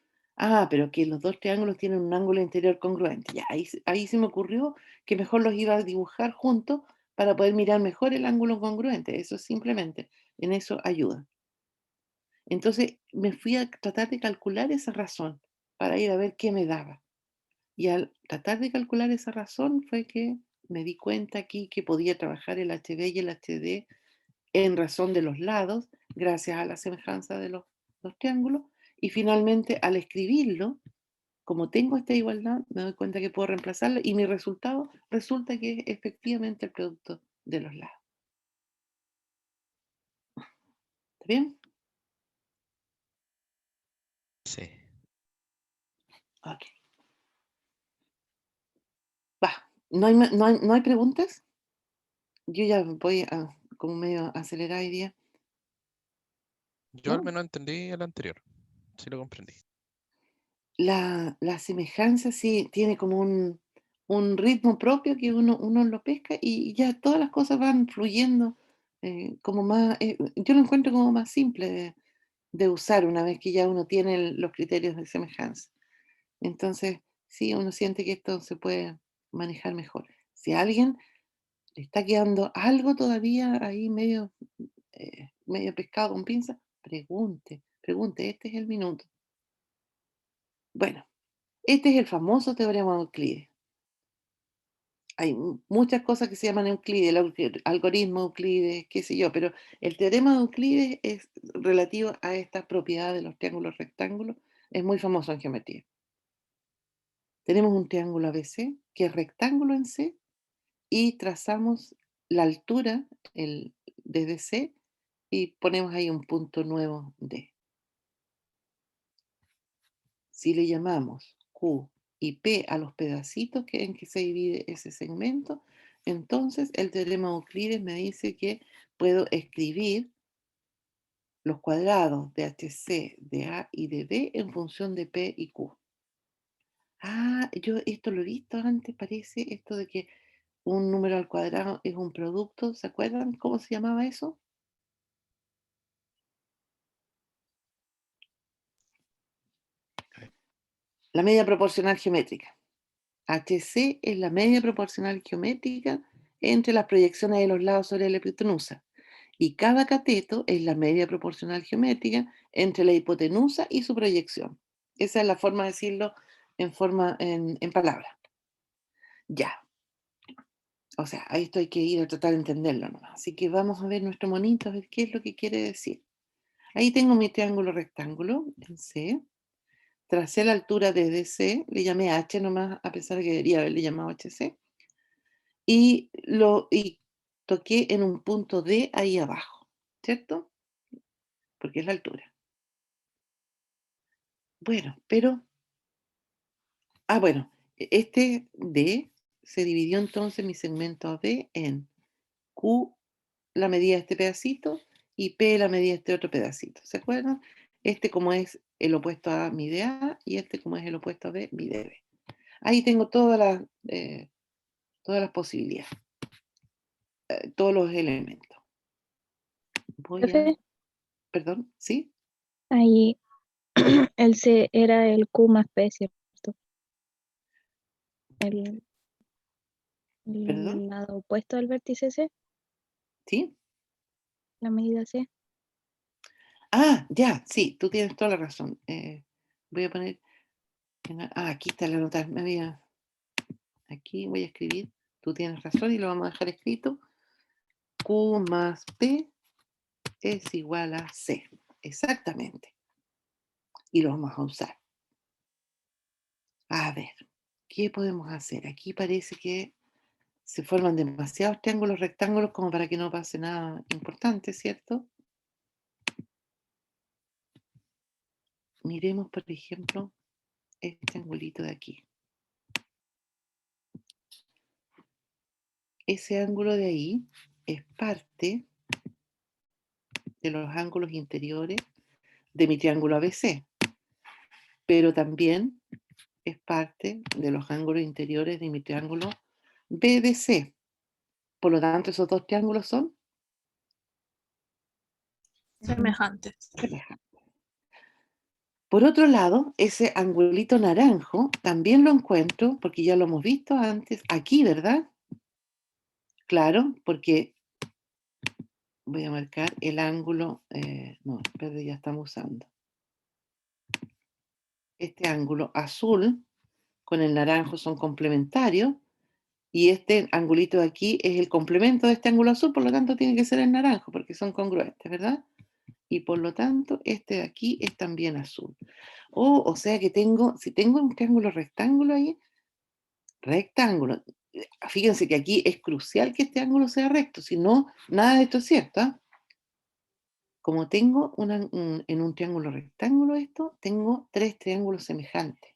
Pero que los dos triángulos tienen un ángulo interior congruente. Ya, ahí se me ocurrió que mejor los iba a dibujar juntos para poder mirar mejor el ángulo congruente. Eso simplemente, en eso ayuda. Entonces me fui a tratar de calcular esa razón para ir a ver qué me daba. Y al tratar de calcular esa razón fue que me di cuenta aquí que podía trabajar el HB y el HD en razón de los lados, gracias a la semejanza de los triángulos. Y finalmente, al escribirlo, como tengo esta igualdad, me doy cuenta que puedo reemplazarlo y mi resultado resulta que es efectivamente el producto de los lados. ¿Está bien? Sí. Ok. ¿No hay preguntas? Yo ya voy como medio acelerada hoy día. Yo al ¿No? menos entendí el anterior. Sí lo comprendí. La semejanza sí tiene como un ritmo propio que uno lo pesca y ya todas las cosas van fluyendo como más, yo lo encuentro como más simple de usar una vez que ya uno tiene los criterios de semejanza. Entonces, sí, uno siente que esto se puede manejar mejor. Si a alguien le está quedando algo todavía ahí medio pescado con pinza, pregunte, este es el minuto. Bueno, este es el famoso teorema de Euclides. Hay muchas cosas que se llaman Euclides, el algoritmo de Euclides, qué sé yo, pero el teorema de Euclides es relativo a esta propiedad de los triángulos rectángulos, es muy famoso en geometría. Tenemos un triángulo ABC que es rectángulo en C y trazamos la altura desde C y ponemos ahí un punto nuevo D. Si le llamamos Q y P a los pedacitos en que se divide ese segmento, entonces el teorema de Euclides me dice que puedo escribir los cuadrados de HC, de A y de B en función de P y Q. Ah, yo esto lo he visto antes, parece, esto de que un número al cuadrado es un producto, ¿se acuerdan cómo se llamaba eso? La media proporcional geométrica. HC es la media proporcional geométrica entre las proyecciones de los lados sobre la hipotenusa. Y cada cateto es la media proporcional geométrica entre la hipotenusa y su proyección. Esa es la forma de decirlo en palabras. Ya. O sea, a esto hay que ir a tratar de entenderlo nomás. Así que vamos a ver nuestro monito, a ver qué es lo que quiere decir. Ahí tengo mi triángulo rectángulo en C. Tracé la altura desde C, le llamé H nomás, a pesar de que debería haberle llamado HC. Y toqué en un punto D ahí abajo, ¿cierto? Porque es la altura. Bueno, bueno, este D se dividió entonces mi segmento AB en Q, la medida de este pedacito, y P, la medida de este otro pedacito. ¿Se acuerdan? Este como es el opuesto a mide A y este como es el opuesto a B, mide B. Ahí tengo todas las posibilidades, todos los elementos. Profe, Perdón, ¿sí? ahí el C era el Q más P, ¿cierto? El ¿Perdón? lado opuesto al vértice C, ¿Sí? la medida C. Ah, ya, sí, tú tienes toda la razón. Voy a poner, aquí está la nota, aquí voy a escribir, tú tienes razón y lo vamos a dejar escrito. Q más P es igual a C, exactamente. Y lo vamos a usar. A ver, ¿qué podemos hacer? Aquí parece que se forman demasiados triángulos rectángulos como para que no pase nada importante, ¿cierto? Miremos, por ejemplo, este angulito de aquí. Ese ángulo de ahí es parte de los ángulos interiores de mi triángulo ABC, pero también es parte de los ángulos interiores de mi triángulo BDC. Por lo tanto, esos dos triángulos son Semejantes. semejantes. Por otro lado, ese angulito naranjo también lo encuentro, porque ya lo hemos visto antes, aquí, ¿verdad? Claro, porque voy a marcar el ángulo, no, espera, ya estamos usando. Este ángulo azul con el naranjo son complementarios y este angulito de aquí es el complemento de este ángulo azul, por lo tanto tiene que ser el naranjo porque son congruentes, ¿verdad? Y por lo tanto este de aquí es también azul. O sea que si tengo un triángulo rectángulo ahí, rectángulo, fíjense que aquí es crucial que este ángulo sea recto, si no, nada de esto es cierto, ¿eh? Como tengo en un triángulo rectángulo esto, tengo tres triángulos semejantes.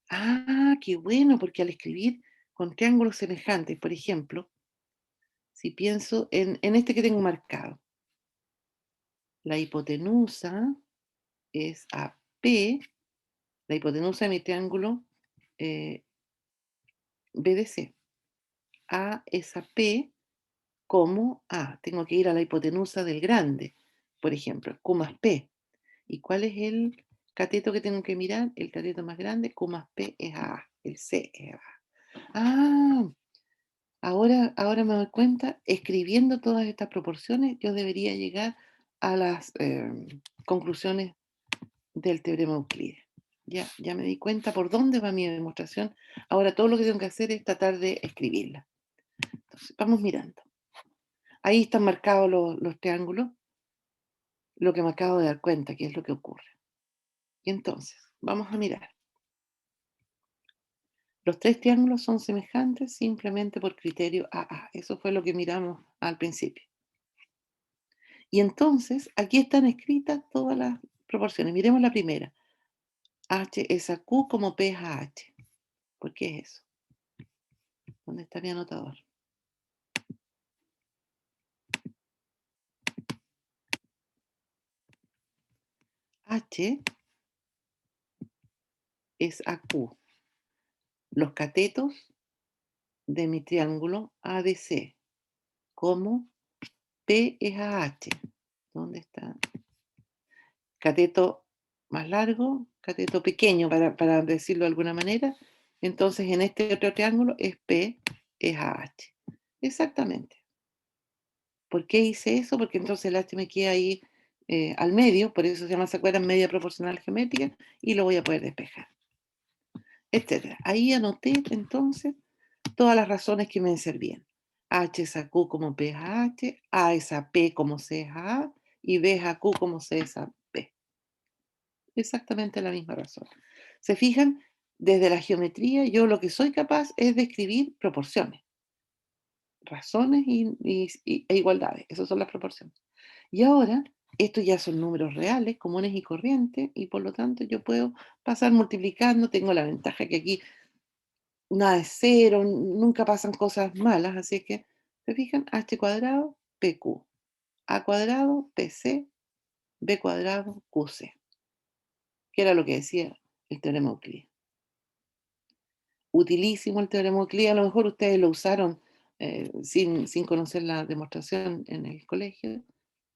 Ah, qué bueno, porque al escribir con triángulos semejantes, por ejemplo, si pienso en este que tengo marcado, la hipotenusa es AP la hipotenusa de mi triángulo BDC. A es a P como A. Tengo que ir a la hipotenusa del grande, por ejemplo, Q más P. ¿Y cuál es el cateto que tengo que mirar? El cateto más grande, Q más P es A, el C es A. Ah, ahora me doy cuenta, escribiendo todas estas proporciones, yo debería llegar a las conclusiones del teorema de Euclides. Ya me di cuenta por dónde va mi demostración. Ahora todo lo que tengo que hacer es tratar de escribirla. Entonces, vamos mirando. Ahí están marcados los triángulos, lo que me acabo de dar cuenta, que es lo que ocurre. Y entonces, vamos a mirar. Los tres triángulos son semejantes simplemente por criterio AA. Eso fue lo que miramos al principio. Y entonces, aquí están escritas todas las proporciones. Miremos la primera. H es a Q como P es a H. ¿Por qué es eso? ¿Dónde está mi anotador? H es a Q. Los catetos de mi triángulo ADC, como P es a H. ¿Dónde está? Cateto más largo, cateto pequeño, para decirlo de alguna manera. Entonces, en este otro triángulo es P es a H. Exactamente. ¿Por qué hice eso? Porque entonces el H me queda ahí al medio, por eso se llama, ¿se acuerdan? Media proporcional geométrica, y lo voy a poder despejar, etcétera. Ahí anoté entonces todas las razones que me servían. H es a Q como P es a H, A es a P como C es a A, y B es a Q como C es a P. Exactamente la misma razón. ¿Se fijan? Desde la geometría yo lo que soy capaz es de escribir proporciones, razones e igualdades. Esas son las proporciones. Y ahora, estos ya son números reales, comunes y corrientes, y por lo tanto yo puedo pasar multiplicando. Tengo la ventaja que aquí nada es cero, nunca pasan cosas malas, así que, ¿se fijan? H cuadrado, PQ. A cuadrado, PC, B cuadrado, QC. Que era lo que decía el teorema de Euclides. Utilísimo el teorema de Euclides, a lo mejor ustedes lo usaron sin conocer la demostración en el colegio,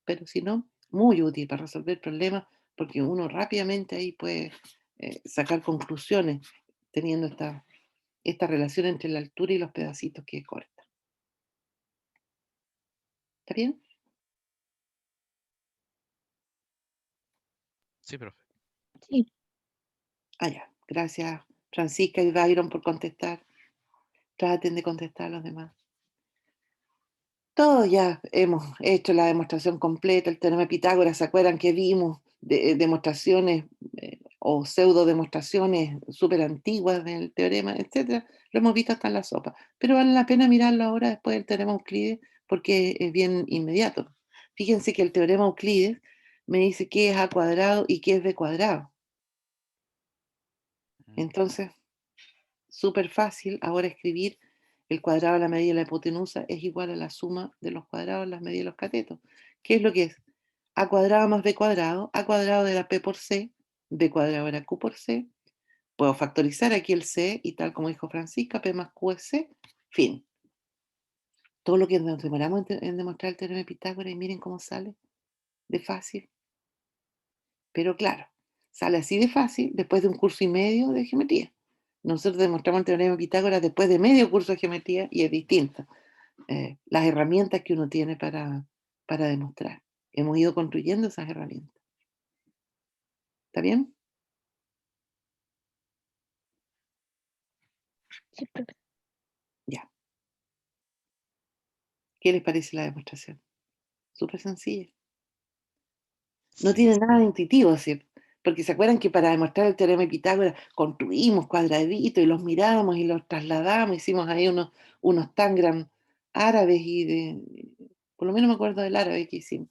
pero si no, muy útil para resolver problemas, porque uno rápidamente ahí puede sacar conclusiones teniendo esta relación entre la altura y los pedacitos que corta. ¿Está bien? Sí, profe. Sí. Ya. Gracias, Francisca y Byron, por contestar. Traten de contestar a los demás. Todos ya hemos hecho la demostración completa, el teorema de Pitágoras. ¿Se acuerdan que vimos demostraciones o pseudo demostraciones súper antiguas del teorema, etcétera? Lo hemos visto hasta en la sopa. Pero vale la pena mirarlo ahora después del teorema de Euclides porque es bien inmediato. Fíjense que el teorema de Euclides me dice qué es A cuadrado y qué es B cuadrado. Entonces, súper fácil ahora escribir el cuadrado de la medida de la hipotenusa es igual a la suma de los cuadrados de las medidas de los catetos. ¿Qué es lo que es? A cuadrado más B cuadrado, A cuadrado de la P por C, B cuadrado era Q por C. Puedo factorizar aquí el C y tal como dijo Francisca, P más Q es C, fin. Todo lo que nos demoramos en demostrar el teorema de Pitágoras y miren cómo sale de fácil. Pero claro, sale así de fácil después de un curso y medio de geometría. Nosotros demostramos el teorema de Pitágoras después de medio curso de geometría y es distinto. Las herramientas que uno tiene para demostrar. Hemos ido construyendo esas herramientas. ¿Está bien? Sí, profe. Ya. ¿Qué les parece la demostración? Súper sencilla. No Sí. tiene nada de intuitivo, ¿sí? Porque se acuerdan que para demostrar el teorema de Pitágoras construimos cuadraditos y los miramos y los trasladamos, hicimos ahí unos tangram árabes por lo menos me acuerdo del árabe que hicimos.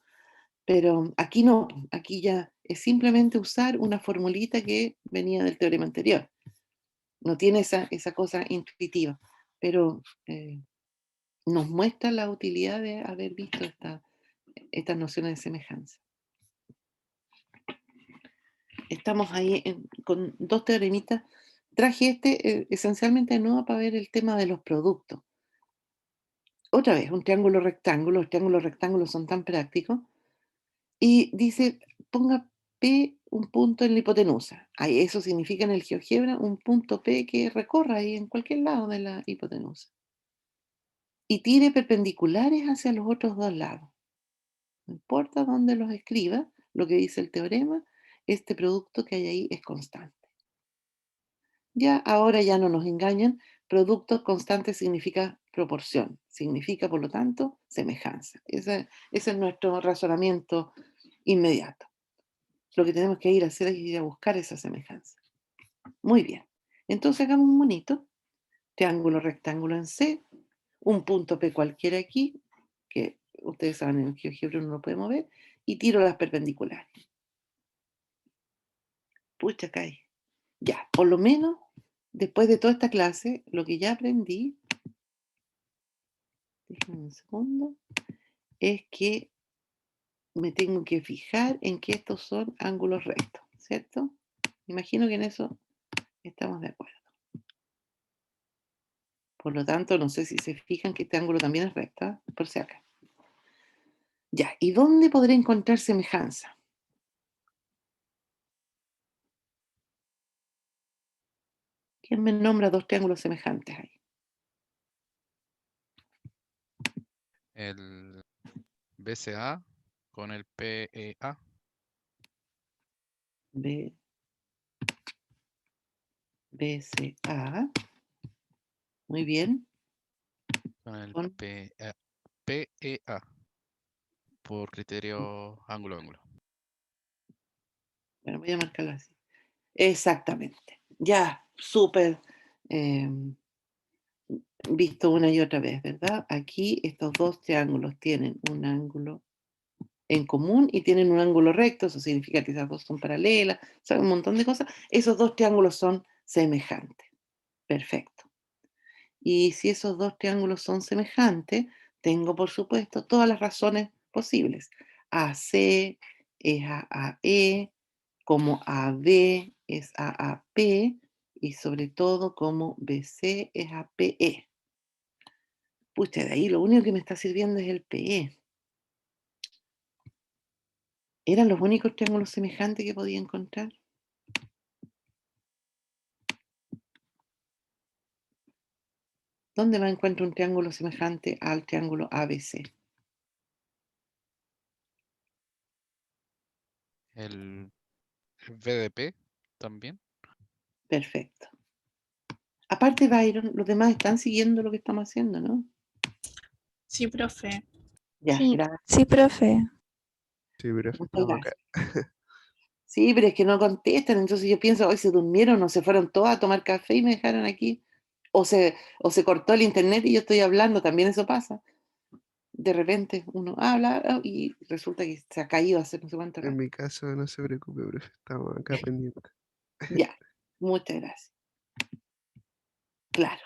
Pero aquí no, aquí ya es simplemente usar una formulita que venía del teorema anterior. No tiene esa cosa intuitiva, pero nos muestra la utilidad de haber visto estas nociones de semejanza. Estamos ahí con dos teoremitas. Traje esencialmente de nuevo para ver el tema de los productos. Otra vez, un triángulo rectángulo. Los triángulos rectángulos son tan prácticos. Y dice, ponga P un punto en la hipotenusa. Ahí, eso significa en el GeoGebra un punto P que recorra ahí en cualquier lado de la hipotenusa. Y tire perpendiculares hacia los otros dos lados. No importa dónde los escriba, lo que dice el teorema, este producto que hay ahí es constante. Ya ahora ya no nos engañan, producto constante significa proporción, significa por lo tanto semejanza. Ese es nuestro razonamiento inmediato. Lo que tenemos que ir a hacer es ir a buscar esa semejanza. Muy bien. Entonces hagamos un monito, triángulo rectángulo en C, un punto P cualquiera aquí, que ustedes saben en el GeoGebra uno lo puede mover, y tiro las perpendiculares. Pucha, cae. Ya, por lo menos, después de toda esta clase, lo que ya aprendí, déjenme un segundo, es que me tengo que fijar en que estos son ángulos rectos, ¿cierto? Imagino que en eso estamos de acuerdo. Por lo tanto, no sé si se fijan que este ángulo también es recto, ¿eh? Por si acá. Ya, ¿y dónde podré encontrar semejanza? ¿Quién me nombra dos triángulos semejantes ahí? El BCA con el PEA. B, BCA. Muy bien. Con el Con, PEA. Por criterio ángulo-ángulo. bueno, voy a marcarlo así. Exactamente. Ya, súper visto una y otra vez, ¿verdad? Aquí estos dos triángulos tienen un ángulo en común y tienen un ángulo recto, eso significa que esas dos son paralelas, saben un montón de cosas. Esos dos triángulos son semejantes. Perfecto. Y si esos dos triángulos son semejantes, tengo por supuesto todas las razones posibles. AC es AAE, como AB es AAP y sobre todo como BC es APE. Pucha, de ahí lo único que me está sirviendo es el PE. ¿Eran los únicos triángulos semejantes que podía encontrar? ¿Dónde más encuentro un triángulo semejante al triángulo ABC? El VDP también. Perfecto. Aparte, Byron, los demás están siguiendo lo que estamos haciendo, ¿no? Sí, profe. Ya, Sí. gracias. Sí, profe. Sí, profe, Muchas estamos acá. gracias. Sí, pero es que no contestan, entonces yo pienso, hoy se durmieron o se fueron todos a tomar café y me dejaron aquí. O se cortó el internet y yo estoy hablando, también eso pasa. De repente uno habla y resulta que se ha caído hace no sé cuánto En rato. mi caso, no se preocupe, profe, estamos acá pendientes. Ya, muchas gracias. Claro,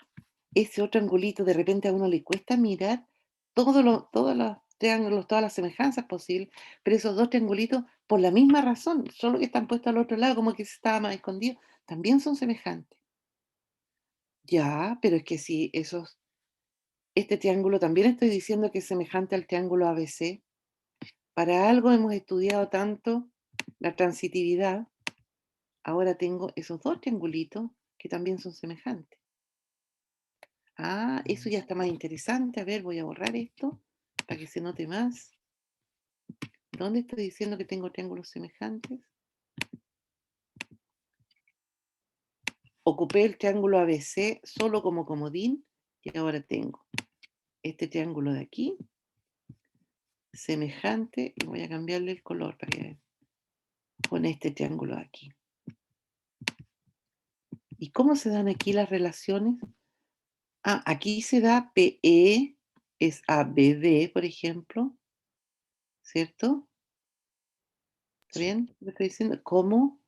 ese otro angulito de repente a uno le cuesta mirar todos los triángulos, todas las semejanzas posibles, pero esos dos triangulitos, por la misma razón, solo que están puestos al otro lado, como que se estaba más escondido, también son semejantes. Ya, pero es que si este triángulo también estoy diciendo que es semejante al triángulo ABC. Para algo hemos estudiado tanto la transitividad, ahora tengo esos dos triangulitos que también son semejantes. Ah, eso ya está más interesante. A ver, voy a borrar esto para que se note más. ¿Dónde estoy diciendo que tengo triángulos semejantes? Ocupé el triángulo ABC solo como comodín y ahora tengo este triángulo de aquí, semejante, y voy a cambiarle el color para que vean, con este triángulo de aquí. ¿Y cómo se dan aquí las relaciones? Ah, aquí se da PE es ABD, por ejemplo, ¿cierto? ¿Está bien? Lo estoy diciendo. ¿Cómo?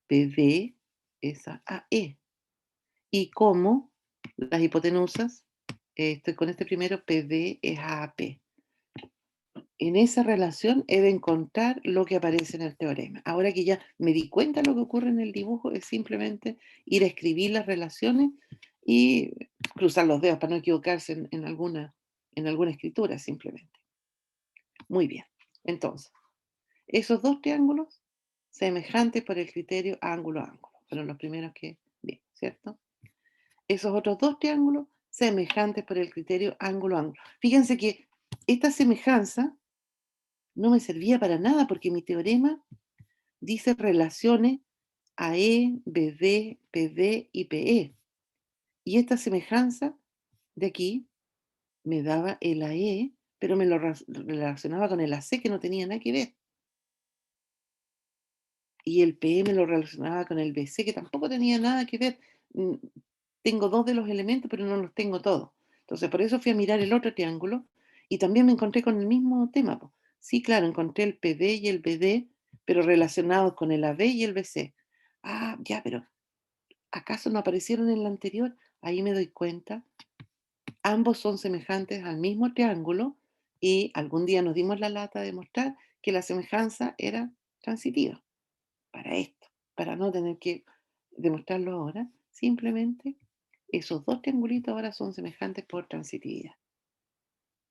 BD es AE. Y como las hipotenusas, estoy con este primero, PD es AAP. en esa relación he de encontrar lo que aparece en el teorema. Ahora que ya me di cuenta de lo que ocurre en el dibujo, es simplemente ir a escribir las relaciones y cruzar los dedos para no equivocarse en alguna escritura, simplemente. Muy bien. Entonces, esos dos triángulos semejantes por el criterio ángulo-ángulo. Fueron los primeros que vi, ¿cierto? Esos otros dos triángulos semejantes por el criterio ángulo-ángulo. Fíjense que esta semejanza no me servía para nada porque mi teorema dice relaciones AE, BD, PD y PE. Y esta semejanza de aquí me daba el AE, pero me lo relacionaba con el AC que no tenía nada que ver. Y el PE me lo relacionaba con el BC que tampoco tenía nada que ver. Tengo dos de los elementos, pero no los tengo todos. Entonces, por eso fui a mirar el otro triángulo y también me encontré con el mismo tema. Sí, claro, encontré el PD y el BD, pero relacionados con el AB y el BC. Ah, ya, pero ¿acaso no aparecieron en la anterior? Ahí me doy cuenta. Ambos son semejantes al mismo triángulo y algún día nos dimos la lata de mostrar que la semejanza era transitiva. Para esto, para no tener que demostrarlo ahora, simplemente esos dos triangulitos ahora son semejantes por transitividad.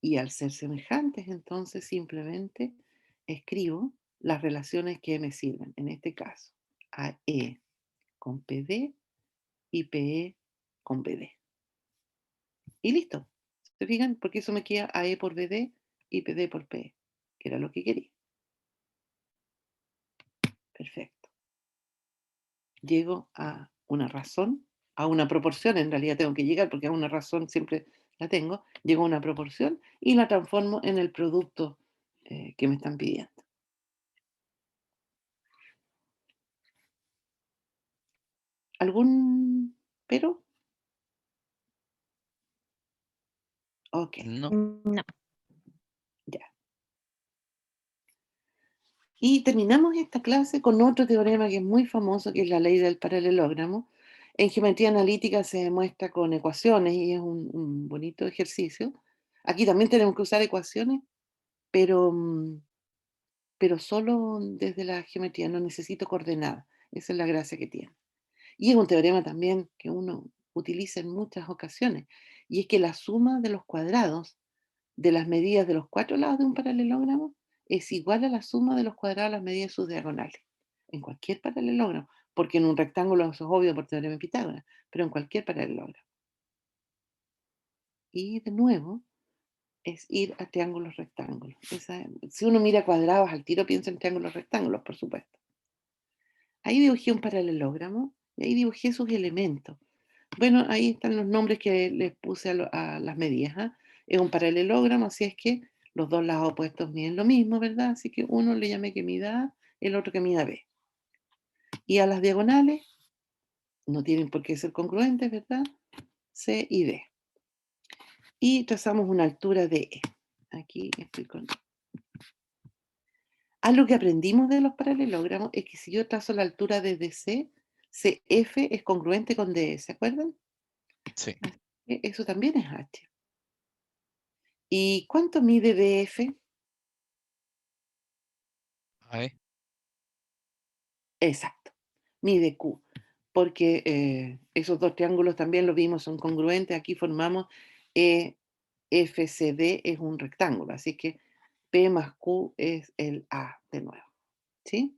Y al ser semejantes, entonces simplemente escribo las relaciones que me sirven. En este caso, AE con PD y PE con BD. Y listo. ¿Se fijan? Porque eso me queda AE por BD y PD por PE, que era lo que quería. Perfecto. Llego a una razón, a una proporción, en realidad tengo que llegar porque a una razón siempre la tengo, llego a una proporción y la transformo en el producto que me están pidiendo. ¿Algún pero? Ok, No. No. ya. Y terminamos esta clase con otro teorema que es muy famoso, que es la ley del paralelogramo. En geometría analítica se demuestra con ecuaciones y es un bonito ejercicio. Aquí también tenemos que usar ecuaciones, pero solo desde la geometría, no necesito coordenadas. Esa es la gracia que tiene. Y es un teorema también que uno utiliza en muchas ocasiones, y es que la suma de los cuadrados de las medidas de los cuatro lados de un paralelogramo es igual a la suma de los cuadrados de las medidas de sus diagonales, en cualquier paralelogramo, porque en un rectángulo eso es obvio por teorema de Pitágoras, pero en cualquier paralelogramo. Y de nuevo, es ir a triángulos rectángulos. Si uno mira cuadrados al tiro, piensa en triángulos rectángulos, por supuesto. Ahí dibujé un paralelogramo y ahí dibujé sus elementos. Bueno, ahí están los nombres que les puse a las medidas. ¿Ah? Es un paralelogramo, así es que los dos lados opuestos miden lo mismo, ¿verdad? Así que uno le llamé que mida A, el otro que mida B. Y a las diagonales, no tienen por qué ser congruentes, ¿verdad? C y D. Y trazamos una altura de E. Aquí estoy con... Algo que aprendimos de los paralelogramos es que si yo trazo la altura desde C, CF es congruente con DE, ¿se acuerdan? Sí. Eso también es H. ¿Y cuánto mide DF? AE. Exacto, mide Q, porque esos dos triángulos también lo vimos, son congruentes. Aquí formamos EFCD, es un rectángulo, así que P más Q es el A de nuevo. ¿Sí?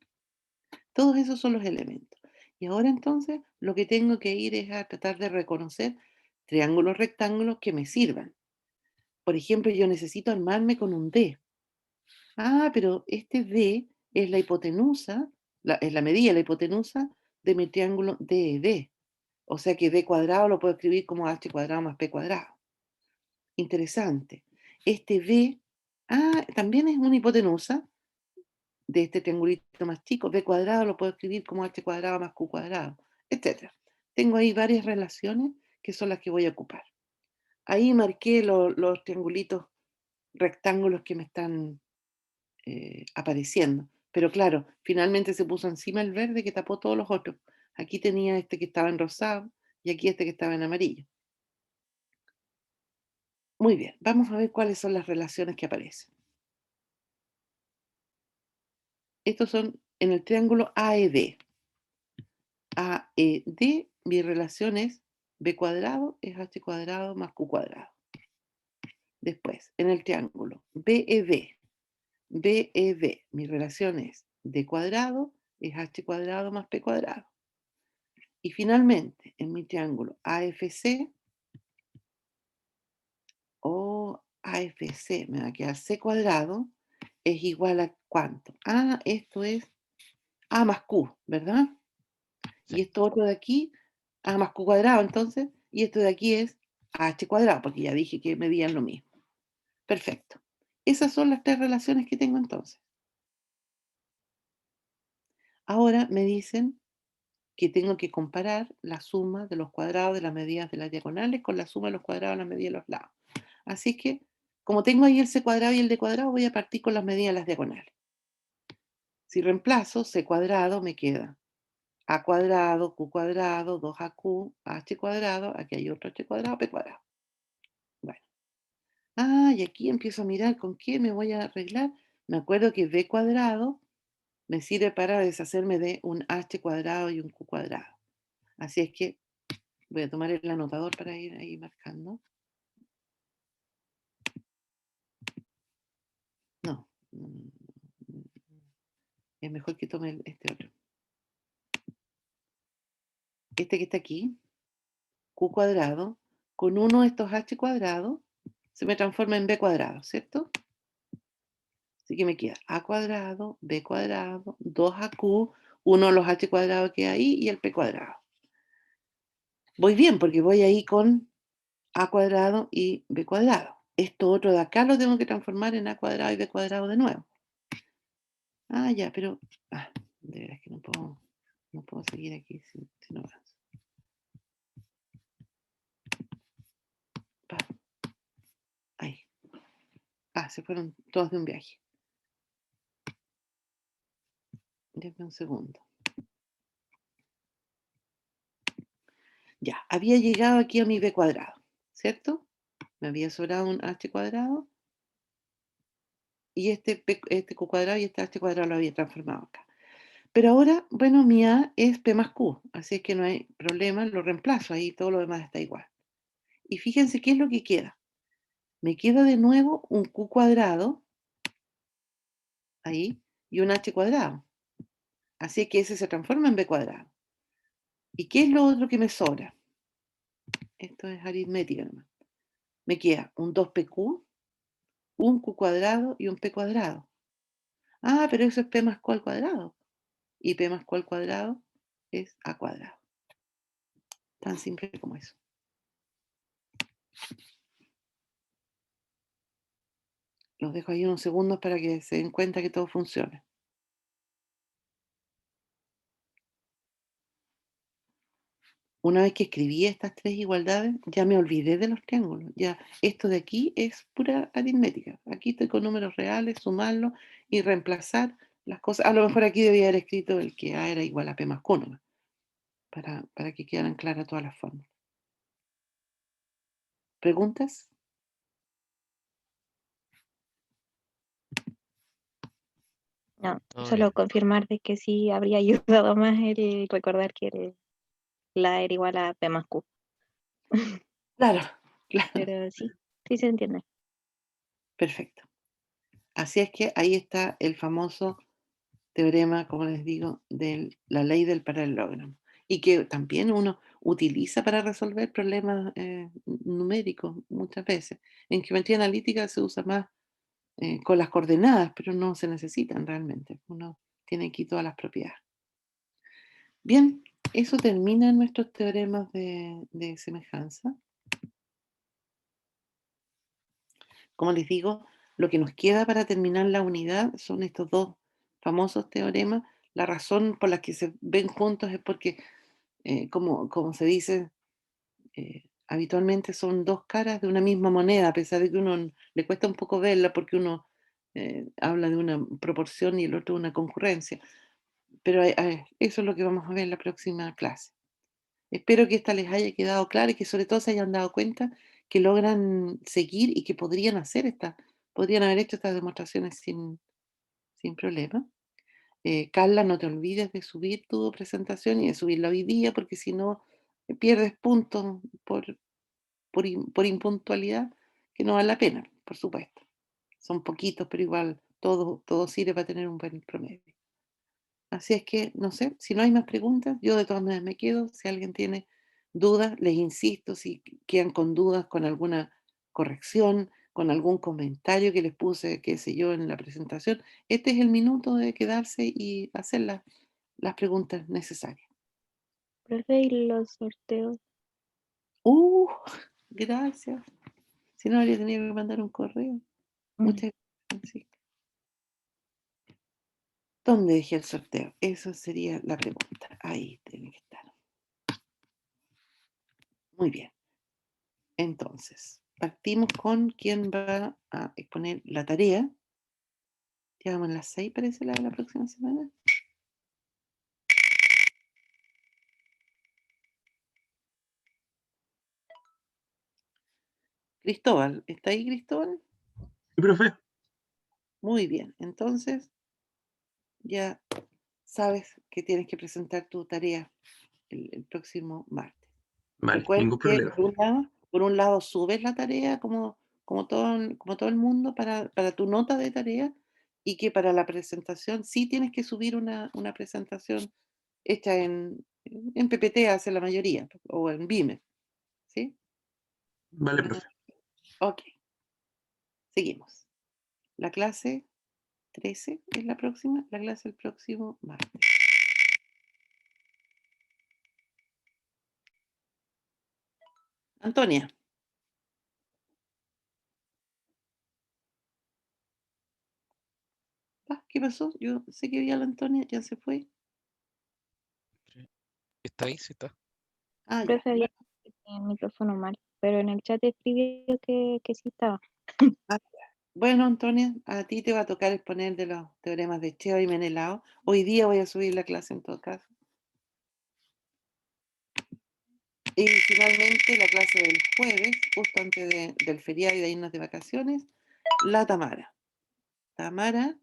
Todos esos son los elementos. Y ahora entonces lo que tengo que ir es a tratar de reconocer triángulos rectángulos que me sirvan. Por ejemplo, yo necesito armarme con un D. Ah, pero este D es la hipotenusa, es la medida de la hipotenusa de mi triángulo DED. O sea que D cuadrado lo puedo escribir como H cuadrado más P cuadrado. Interesante. Este B, también es una hipotenusa de este triangulito más chico. B cuadrado lo puedo escribir como H cuadrado más Q cuadrado, etc. Tengo ahí varias relaciones que son las que voy a ocupar. Ahí marqué los triangulitos rectángulos que me están apareciendo. Pero claro, finalmente se puso encima el verde que tapó todos los otros. Aquí tenía este que estaba en rosado y aquí este que estaba en amarillo. Muy bien, vamos a ver cuáles son las relaciones que aparecen. Estos son en el triángulo AED. AED, mi relación es B cuadrado es H cuadrado más Q cuadrado. Después, en el triángulo BED. BED, mi relación es D cuadrado es H cuadrado más P cuadrado. Y finalmente, en mi triángulo AFC, o AFC, me va a quedar C cuadrado, es igual a ¿cuánto? Ah, esto es A más Q, ¿verdad? Sí. Y esto otro de aquí, A más Q cuadrado, entonces, y esto de aquí es H cuadrado, porque ya dije que medían lo mismo. Perfecto. Esas son las tres relaciones que tengo entonces. Ahora me dicen que tengo que comparar la suma de los cuadrados de las medidas de las diagonales con la suma de los cuadrados de las medidas de los lados. Así que, como tengo ahí el C cuadrado y el D cuadrado, voy a partir con las medidas de las diagonales. Si reemplazo C cuadrado, me queda A cuadrado, Q cuadrado, 2AQ, H cuadrado, aquí hay otro H cuadrado, P cuadrado. Bueno. Ah, y aquí empiezo a mirar con qué me voy a arreglar. Me acuerdo que B cuadrado me sirve para deshacerme de un H cuadrado y un Q cuadrado. Así es que voy a tomar el anotador para ir ahí marcando. No. Es mejor que tome este otro. Este que está aquí, Q cuadrado, con uno de estos H cuadrados, se me transforma en B cuadrado, ¿cierto? Así que me queda A cuadrado, B cuadrado, 2AQ, uno de los H cuadrados que hay ahí y el P cuadrado. Voy bien porque voy ahí con A cuadrado y B cuadrado. Esto otro de acá lo tengo que transformar en A cuadrado y B cuadrado de nuevo. Ah, ya, pero... de veras que no puedo seguir aquí si no avanzo. Ahí. Se fueron todos de un viaje. Déjame un segundo. Ya, había llegado aquí a mi B cuadrado, ¿cierto? Me había sobrado un H cuadrado y este Q cuadrado y este H cuadrado lo había transformado acá. Pero ahora, bueno, mi A es P más Q, así es que no hay problema, lo reemplazo ahí, todo lo demás está igual. Y fíjense qué es lo que queda. Me queda de nuevo un Q cuadrado, ahí, y un H cuadrado. Así es que ese se transforma en B cuadrado. ¿Y qué es lo otro que me sobra? Esto es aritmética nomás. Me queda un 2PQ, un Q cuadrado y un P cuadrado. Ah, pero eso es P más Q al cuadrado. Y P más Q al cuadrado es A cuadrado. Tan simple como eso. Los dejo ahí unos segundos para que se den cuenta que todo funciona. Una vez que escribí estas tres igualdades, ya me olvidé de los triángulos. Ya esto de aquí es pura aritmética. Aquí estoy con números reales, sumarlos y reemplazar las cosas. A lo mejor aquí debía haber escrito el que A era igual a P más Q nomás, para que quedaran claras todas las formas. ¿Preguntas? No, Todo solo bien. confirmar de que sí habría ayudado más el recordar que la era igual a P más Q. Claro, claro. Pero sí se entiende. Perfecto. Así es que ahí está el famoso teorema, como les digo, de la ley del paralelogramo. Y que también uno utiliza para resolver problemas numéricos muchas veces. En geometría analítica se usa más con las coordenadas, pero no se necesitan realmente. Uno tiene aquí todas las propiedades. Bien, eso termina nuestros teoremas de semejanza. Como les digo, lo que nos queda para terminar la unidad son estos dos famosos teoremas. La razón por la que se ven juntos es porque, como se dice, habitualmente son dos caras de una misma moneda, a pesar de que uno le cuesta un poco verla porque uno habla de una proporción y el otro de una concurrencia. Pero eso es lo que vamos a ver en la próxima clase. Espero que esta les haya quedado clara y que sobre todo se hayan dado cuenta que logran seguir y que podrían haber hecho estas demostraciones sin problema. Carla, no te olvides de subir tu presentación y de subirla hoy día, porque si no, pierdes puntos por impuntualidad, que no vale la pena, por supuesto. Son poquitos, pero igual todo sirve para tener un buen promedio. Así es que, no sé, si no hay más preguntas, yo de todas maneras me quedo. Si alguien tiene dudas, les insisto, si quedan con dudas, con alguna corrección, con algún comentario que les puse, qué sé yo, en la presentación, este es el minuto de quedarse y hacer las preguntas necesarias. Profe, ¿y los sorteos? Gracias. Si no, habría tenido que mandar un correo. Muchas gracias, Francisca. ¿Dónde dejé el sorteo? Eso sería la pregunta. Ahí tiene que estar. Muy bien. Entonces, partimos con quién va a exponer la tarea. Ya vamos a las 6, parece, la de la próxima semana. Cristóbal, ¿está ahí Cristóbal? Sí, profe. Muy bien. Entonces, ya sabes que tienes que presentar tu tarea el próximo martes. Vale, Recuerda ningún que problema. por un lado subes la tarea como todo el mundo para tu nota de tarea, y que para la presentación sí tienes que subir una presentación hecha en PPT, hace la mayoría, o en Beamer. ¿Sí? Vale, profe. Ok. Seguimos. La clase 13 es la próxima, la clase el próximo martes. Antonia. ¿Qué pasó? Yo sé que vi a la Antonia, ya se fue. ¿Está ahí? Sí está. Ya. Profe, había el micrófono mal, pero en el chat escribió que sí estaba. Bueno, Antonia, a ti te va a tocar exponer de los teoremas de Cheo y Menelao. Hoy día voy a subir la clase en todo caso. Y finalmente la clase del jueves, justo antes del feriado y de irnos de vacaciones, la Tamara. Tamara,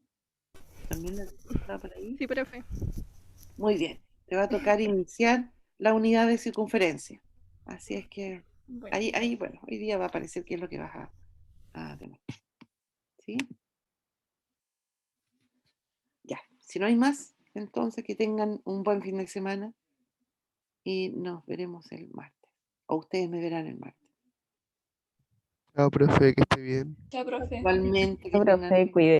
¿también está por ahí? Sí, profe. Muy bien, te va a tocar iniciar la unidad de circunferencia. Así es que Bueno. ahí, bueno, hoy día va a aparecer qué es lo que vas a tener. ¿Sí? Ya, si no hay más, entonces que tengan un buen fin de semana y nos veremos el martes. O ustedes me verán el martes. Chao, profe, que esté bien. Chao, profe. Igualmente que Profe, tengan... cuide.